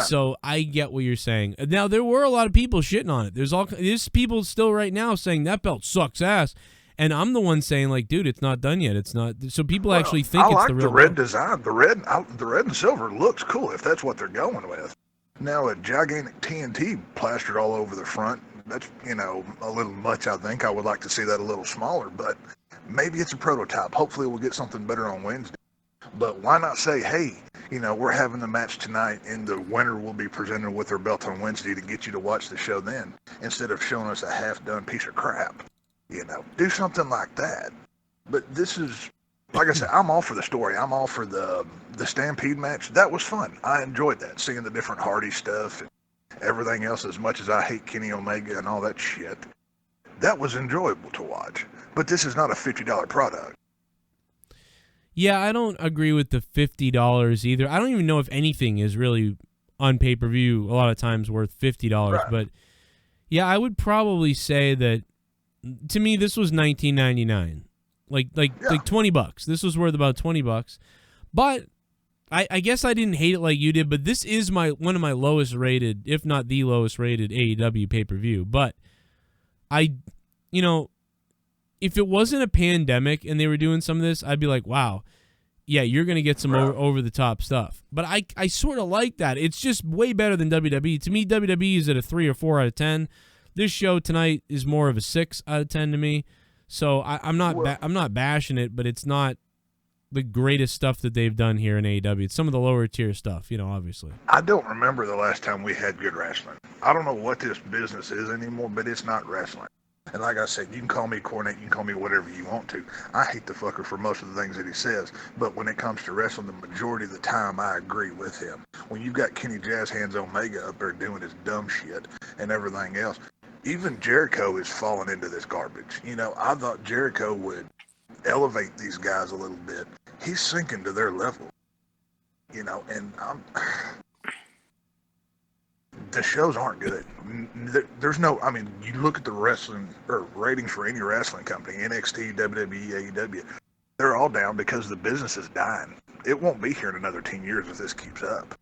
So I get what you're saying. Now, there were a lot of people shitting on it. There's people still right now saying that belt sucks ass. And I'm the one saying, dude, it's not done yet. It's not. So people actually think it's the real. I like the red design. The red and silver looks cool if that's what they're going with. Now a gigantic TNT plastered all over the front. That's a little much. I think I would like to see that a little smaller, but maybe it's a prototype. Hopefully we'll get something better on Wednesday. But why not say, hey, we're having the match tonight, and the winner will be presented with their belt on Wednesday to get you to watch the show then, instead of showing us a half-done piece of crap. Do something like that. But this is, like I said, I'm all for the story. I'm all for the Stampede match. That was fun. I enjoyed that, seeing the different Hardy stuff and everything else, as much as I hate Kenny Omega and all that shit. That was enjoyable to watch. But this is not a $50 product. Yeah, I don't agree with the $50 either. I don't even know if anything is really on pay-per-view a lot of times worth $50. Right. But yeah, I would probably say that to me this was $19.99. Like $20. This was worth about $20. But I guess I didn't hate it like you did, but this is one of my lowest rated, if not the lowest rated AEW pay-per-view. But if it wasn't a pandemic and they were doing some of this, I'd be like, wow, yeah, you're going to get some over-the-top stuff. But I sort of like that. It's just way better than WWE. To me, WWE is at a 3 or 4 out of 10. This show tonight is more of a 6 out of 10 to me. So I'm not bashing it, but it's not the greatest stuff that they've done here in AEW. It's some of the lower tier stuff, obviously. I don't remember the last time we had good wrestling. I don't know what this business is anymore, but it's not wrestling. And like I said, you can call me cornet, you can call me whatever you want to. I hate the fucker for most of the things that he says, but when it comes to wrestling, the majority of the time, I agree with him. When you've got Kenny Jazz Hands Omega up there doing his dumb shit and everything else, even Jericho is falling into this garbage. I thought Jericho would elevate these guys a little bit. He's sinking to their level. And the shows aren't good. There's no, you look at the wrestling or ratings for any wrestling company, NXT, WWE, AEW, they're all down because the business is dying. It won't be here in another 10 years if this keeps up.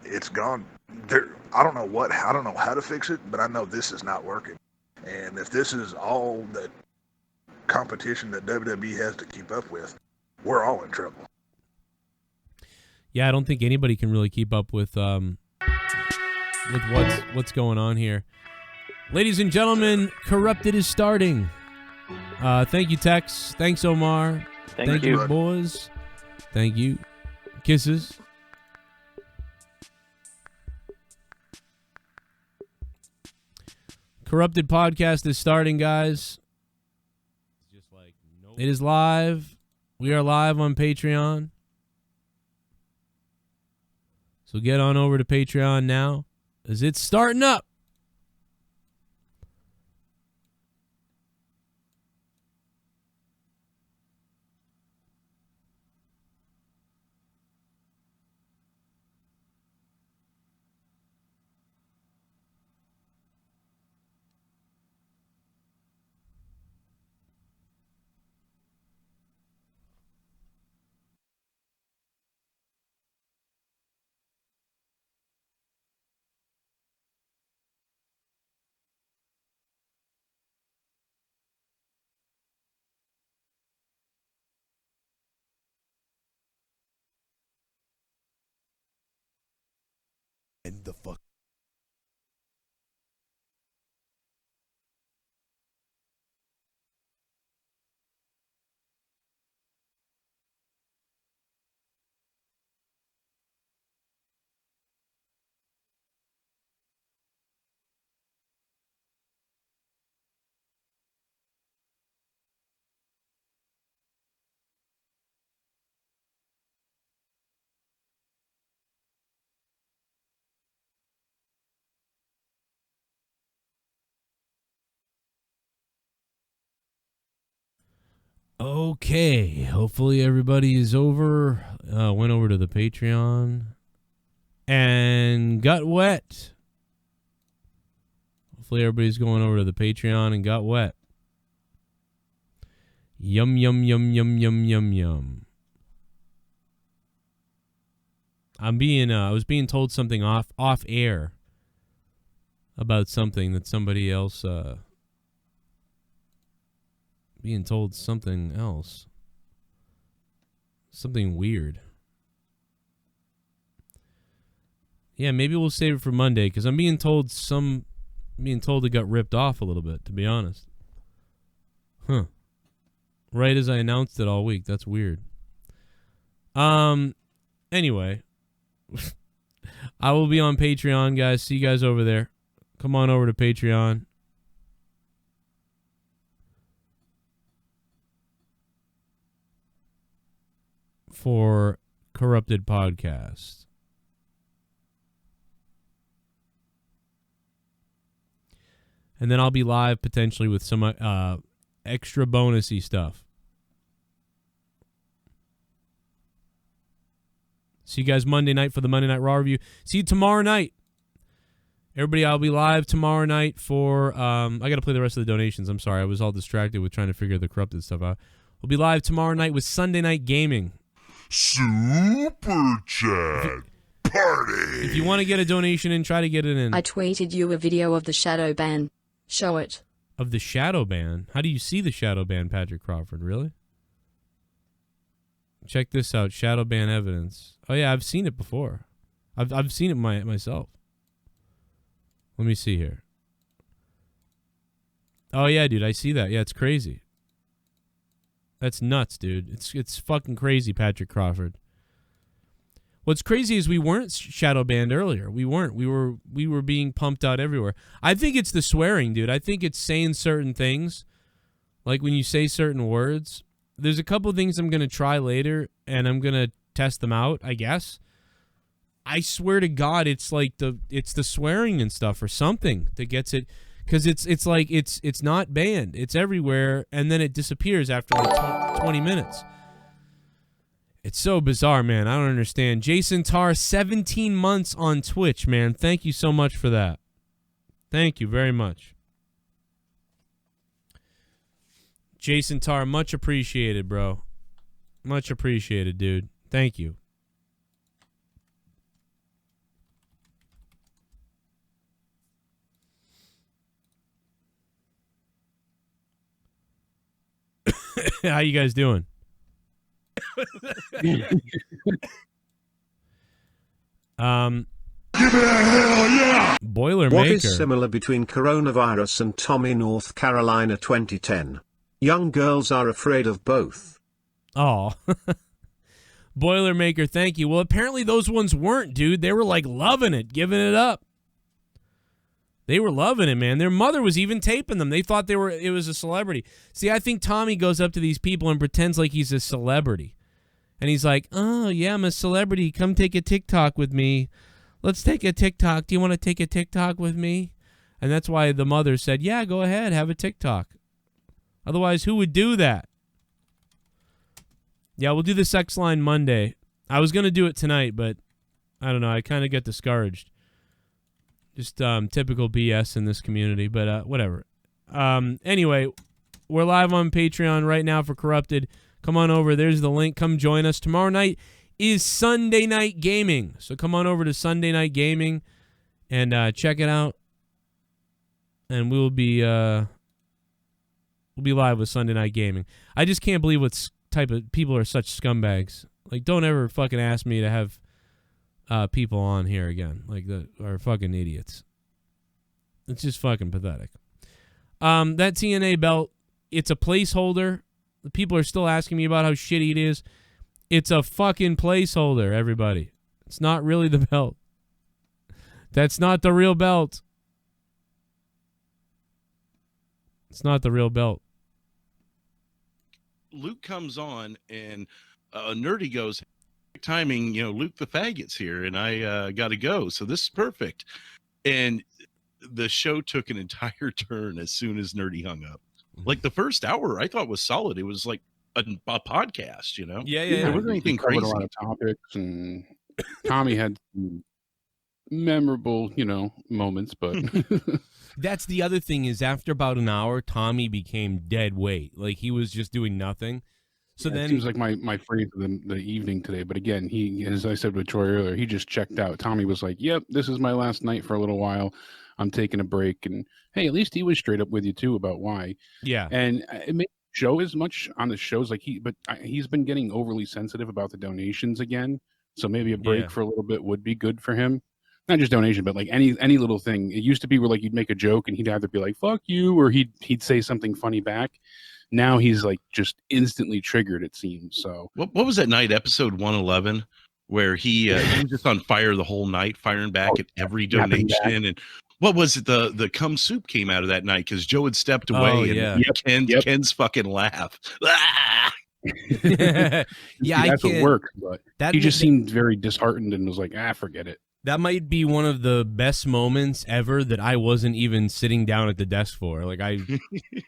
It's gone. I don't know how to fix it, but I know this is not working. And if this is all that competition that WWE has to keep up with, we're all in trouble. Yeah, I don't think anybody can really keep up with what's going on here. Ladies and gentlemen, Corrupted is starting. Thank you, Tex. Thanks, Omar. Thank you, boys. Thank you. Kisses. Corrupted podcast is starting, guys. It is live. We are live on Patreon. So get on over to Patreon now, as it's starting up. And the fuck. Okay, hopefully everybody is went over to the Patreon and got wet. Hopefully everybody's going over to the Patreon and got wet. Yum, yum, yum, yum, yum, yum, yum. I was being told something off air about something that somebody else, being told something else. Something weird. Yeah, maybe we'll save it for Monday, because I'm being told it got ripped off a little bit, to be honest. Huh. Right as I announced it all week. That's weird. Anyway. I will be on Patreon, guys. See you guys over there. Come on over to Patreon. For Corrupted Podcast. And then I'll be live potentially with some extra bonusy stuff. See you guys Monday night for the Monday Night Raw review. See you tomorrow night. Everybody, I'll be live tomorrow night for, I got to play the rest of the donations. I'm sorry. I was all distracted with trying to figure the corrupted stuff out. We'll be live tomorrow night with Sunday Night Gaming. Super Chat Party. If you want to get a donation in, try to get it in. I tweeted you a video of the shadow ban. Show it. Of the shadow ban? How do you see the shadow ban, Patrick Crawford? Really? Check this out. Shadow ban evidence. Oh, yeah, I've seen it before. I've seen it myself. Let me see here. Oh, yeah, dude, I see that. Yeah, it's crazy. That's nuts, dude. It's fucking crazy, Patrick Crawford. What's crazy is we weren't shadow banned earlier. We weren't. We were being pumped out everywhere. I think it's the swearing, dude. I think it's saying certain things. Like when you say certain words. There's a couple of things I'm going to try later, and I'm going to test them out, I guess. I swear to God, it's like it's the swearing and stuff or something that gets it, because it's like it's not banned, it's everywhere, and then it disappears after like 20 minutes. It's so bizarre, man. I don't understand. Jason Tar, 17 months on Twitch, man. Thank you so much for that. Thank you very much, Jason Tar. Much appreciated, bro. Much appreciated, dude. Thank you. How you guys doing? Give me a hell yeah! Boilermaker. What is similar between coronavirus and Tommy North Carolina 2010? Young girls are afraid of both. Oh. Boilermaker, thank you. Well, apparently those ones weren't, dude. They were like loving it, giving it up. They were loving it, man. Their mother was even taping them. They thought it was a celebrity. See, I think Tommy goes up to these people and pretends like he's a celebrity. And he's like, oh, yeah, I'm a celebrity. Come take a TikTok with me. Let's take a TikTok. Do you want to take a TikTok with me? And that's why the mother said, yeah, go ahead, have a TikTok. Otherwise, who would do that? Yeah, we'll do the sex line Monday. I was going to do it tonight, but I don't know. I kind of get discouraged. Just typical BS in this community, but whatever. Anyway, we're live on Patreon right now for Corrupted. Come on over. There's the link. Come join us. Tomorrow night is Sunday Night Gaming. So come on over to Sunday Night Gaming and check it out. And we'll be live with Sunday Night Gaming. I just can't believe what type of people are such scumbags. Like, don't ever fucking ask me to have people on here again, like that are fucking idiots. It's just fucking pathetic. That TNA belt, it's a placeholder. The people are still asking me about how shitty it is. It's a fucking placeholder, everybody. It's not really the belt. That's not the real belt. It's not the real belt. Luke comes on and Nerdy goes, timing, Luke the faggot's here and I got to go. So this is perfect. And the show took an entire turn as soon as Nerdy hung up. Like the first hour I thought was solid. It was like a podcast, Yeah. There wasn't anything Covered crazy. a lot of topics, and Tommy had some memorable, moments, but That's the other thing is after about an hour, Tommy became dead weight. Like he was just doing nothing. So then it seems like my phrase of the evening today. But again, he, as I said with Troy earlier, he just checked out. Tommy was like, "Yep, this is my last night for a little while. I'm taking a break." And hey, at least he was straight up with you too about why. Yeah. And it may show as much on the shows, like he's been getting overly sensitive about the donations again. So maybe a break for a little bit would be good for him. Not just donation, but like any little thing. It used to be where like you'd make a joke and he'd either be like "fuck you" or he'd say something funny back. Now he's like just instantly triggered, it seems. So What was that night, episode 111, where he was just on fire the whole night, firing back at every donation? And what was it? The cum soup came out of that night because Joe had stepped away and Ken's fucking laugh. Yeah, that's what works. But he just seemed very disheartened and was like, forget it. That might be one of the best moments ever that I wasn't even sitting down at the desk for. Like I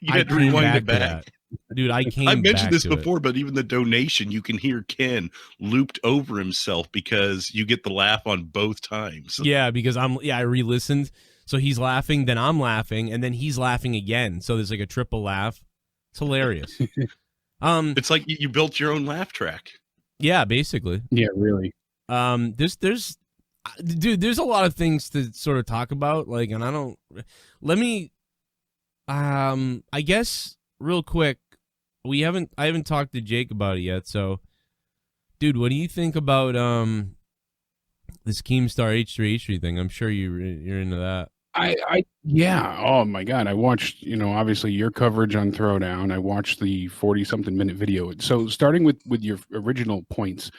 had to rewind it back. Dude, I came I've mentioned back this to it. before, but even the donation, you can hear Ken looped over himself because you get the laugh on both times. Yeah, because I re-listened. So he's laughing, then I'm laughing, and then he's laughing again. So there's like a triple laugh. It's hilarious. It's like you built your own laugh track. Yeah, basically. Yeah, really. There's dude, there's a lot of things to sort of talk about. Like, and I guess real quick, I haven't talked to Jake about it yet. So, dude, what do you think about this Keemstar H3 thing? I'm sure you're into that. Yeah. Oh my God. I watched, obviously your coverage on Throwdown. I watched the 40-something minute video. So starting with your original points,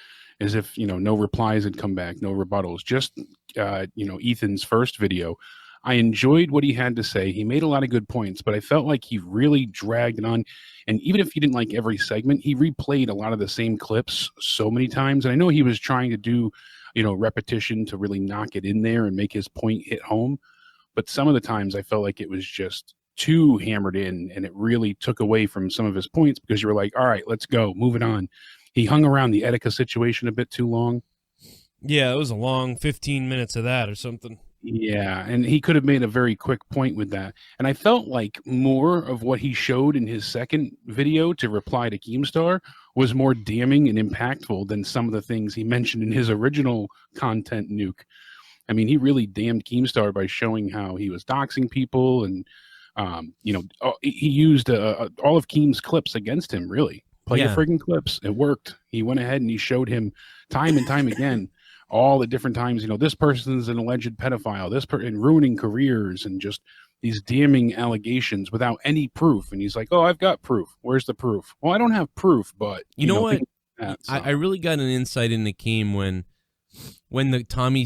as if, no replies had come back, no rebuttals, just, Ethan's first video. I enjoyed what he had to say. He made a lot of good points, but I felt like he really dragged it on. And even if he didn't like every segment, he replayed a lot of the same clips so many times. And I know he was trying to do, repetition to really knock it in there and make his point hit home. But some of the times I felt like it was just too hammered in, and it really took away from some of his points because you were like, all right, let's go, move it on. He hung around the Etika situation a bit too long. Yeah, it was a long 15 minutes of that or something. Yeah, and he could have made a very quick point with that. And I felt like more of what he showed in his second video to reply to Keemstar was more damning and impactful than some of the things he mentioned in his original content nuke. I mean, he really damned Keemstar by showing how he was doxing people, and he used all of Keem's clips against him. Really, play your friggin' clips. It worked. He went ahead and he showed him time and time again all the different times. This person's an alleged pedophile. And ruining careers, and just these damning allegations without any proof. And he's like, "Oh, I've got proof. Where's the proof?" Well, I don't have proof, but you know what? I really got an insight into Keem when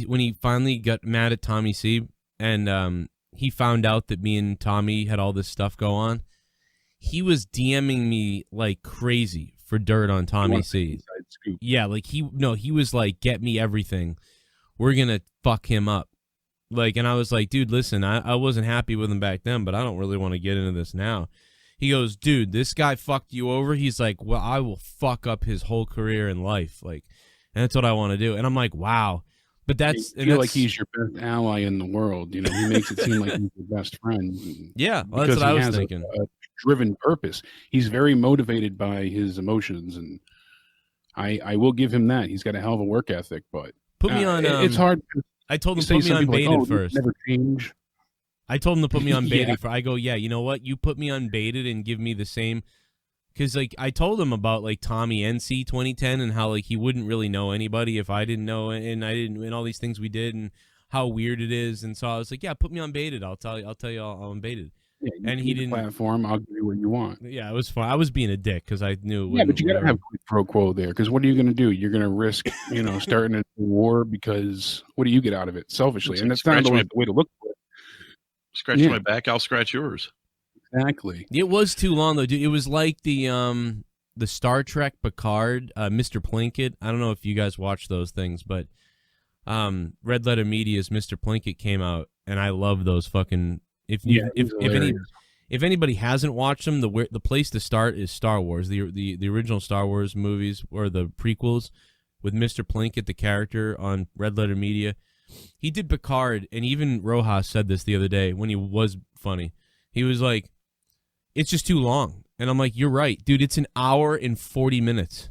he finally got mad at Tommy C, and he found out that me and Tommy had all this stuff go on. He was DMing me like crazy for dirt on Tommy C. Yeah, like he was like, "Get me everything. We're gonna fuck him up." Like, and I was like, "Dude, listen, I wasn't happy with him back then, but I don't really want to get into this now." He goes, "Dude, this guy fucked you over." He's like, "Well, I will fuck up his whole career and life." Like, and that's what I want to do. And I'm like, wow. But I feel like he's your best ally in the world. He makes it seem like he's your best friend. Yeah, well, that's what I was thinking. A driven purpose. He's very motivated by his emotions, and I will give him that. He's got a hell of a work ethic, but put me on. It's hard. I told him to put me on baited first. Never change. I told him to put me on baited for. I go, yeah, you know what? You put me on baited and give me the same. Because, like, I told him about, like, Tommy NC 2010 and how, like, he wouldn't really know anybody if I didn't know, and I didn't, and all these things we did, and how weird it is. And so I was like, yeah, put me on baited. I'll tell you I'm baited. Yeah, and he didn't. Platform, I'll give you what you want. Yeah, it was fun. I was being a dick because I knew. Yeah, but you got to have quid pro quo there, because what are you going to do? You're going to risk, starting a war because what do you get out of it selfishly? And that's not the way to look for it. Scratch my back, I'll scratch yours. Exactly. It was too long though, dude. It was like the Star Trek Picard, Mr. Plinkett. I don't know if you guys watch those things, but Red Letter Media's Mr. Plinkett came out, and I love those fucking. If anybody hasn't watched them, the place to start is Star Wars, the original Star Wars movies or the prequels with Mr. Plinkett, the character on Red Letter Media. He did Picard, and even Rojas said this the other day when he was funny. He was like, "It's just too long," and I'm like, "You're right, dude. It's an hour and 40 minutes."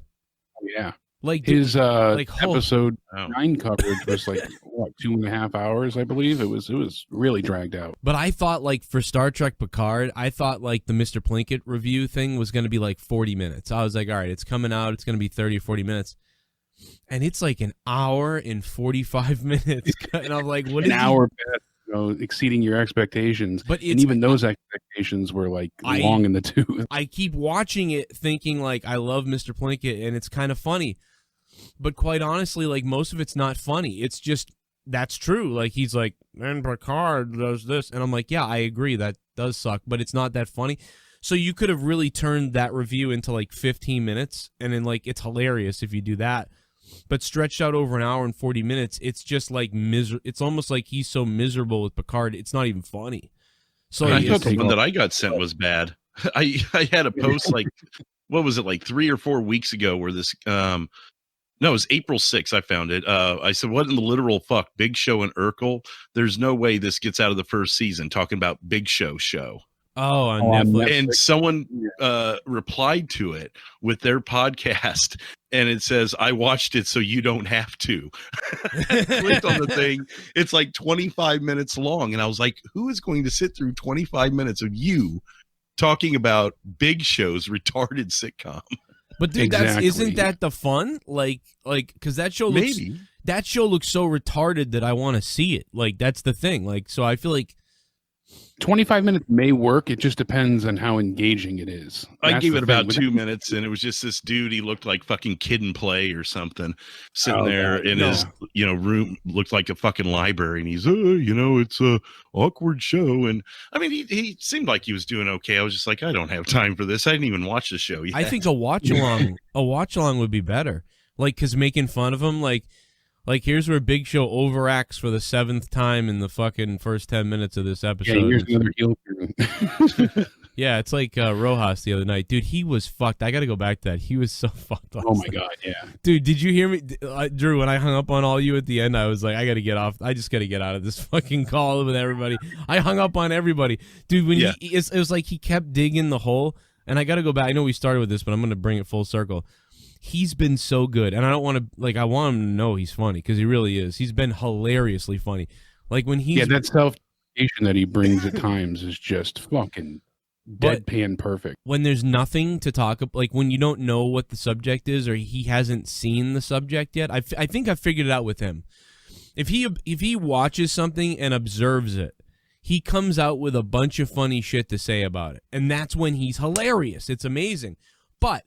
Yeah, like his episode 9 coverage was like what 2.5 hours, I believe. It was really dragged out. But I thought, like, for Star Trek Picard, I thought like the Mr. Plinkett review thing was going to be like 40 minutes. I was like, all right, it's coming out. It's going to be 30 or 40 minutes. And it's like an hour and 45 minutes. And I'm like, what is an hour past, exceeding your expectations. But and even those expectations were like long in the tooth. I keep watching it thinking like I love Mr. Plinkett and it's kind of funny. But quite honestly, like most of it's not funny. It's just that's true. Like he's like, and Picard does this. And I'm like, yeah, I agree. That does suck, but it's not that funny. So you could have really turned that review into like 15 minutes. And then like it's hilarious if you do that. But stretched out over an hour and 40 minutes, it's just like it's almost like he's so miserable with Picard, it's not even funny. So I thought the one that I got sent was bad. I had a post like, what was it, like 3 or 4 weeks ago where this, no, it was April 6th. I found it. I said, what in the literal fuck? Big Show and Urkel? There's no way this gets out of the first season, talking about Big Show. Oh, on Netflix. And someone replied to it with their podcast, and it says, I watched it so you don't have to. Clicked on the thing. It's like 25 minutes long. And I was like, who is going to sit through 25 minutes of you talking about Big Show's retarded sitcom? But dude, isn't that the fun? Like, because that show looks so retarded that I want to see it. Like, that's the thing. Like, so I feel like 25 minutes may work. It just depends on how engaging it is. I gave it about 2 minutes, and it was just this dude. He looked like fucking Kid and Play or something, sitting there in his room, looked like a fucking library, and he's it's a awkward show. And I mean, he seemed like he was doing okay. I was just like, I don't have time for this. I didn't even watch the show yet. I think a watch along would be better. Like, because making fun of him, like here's where Big Show overacts for the 7th time in the fucking first 10 minutes of this episode. Yeah, here's another heel turn. Yeah, it's like Rojas the other night. Dude, he was fucked. I got to go back to that. He was so fucked. Oh, my God, yeah. Dude, did you hear me? Drew, when I hung up on all you at the end, I was like, I got to get off. I just got to get out of this fucking call with everybody. I hung up on everybody. Dude, when it was like he kept digging the hole, and I got to go back. I know we started with this, but I'm going to bring it full circle. He's been so good, and I don't want to I want him to know he's funny, because he really is. He's been hilariously funny. Like when he's that self-deprecation that he brings at times is just fucking deadpan perfect. When there's nothing to talk about, like when you don't know what the subject is, or he hasn't seen the subject yet, I think I figured it out with him. If he watches something and observes it, he comes out with a bunch of funny shit to say about it, and that's when he's hilarious. It's amazing. But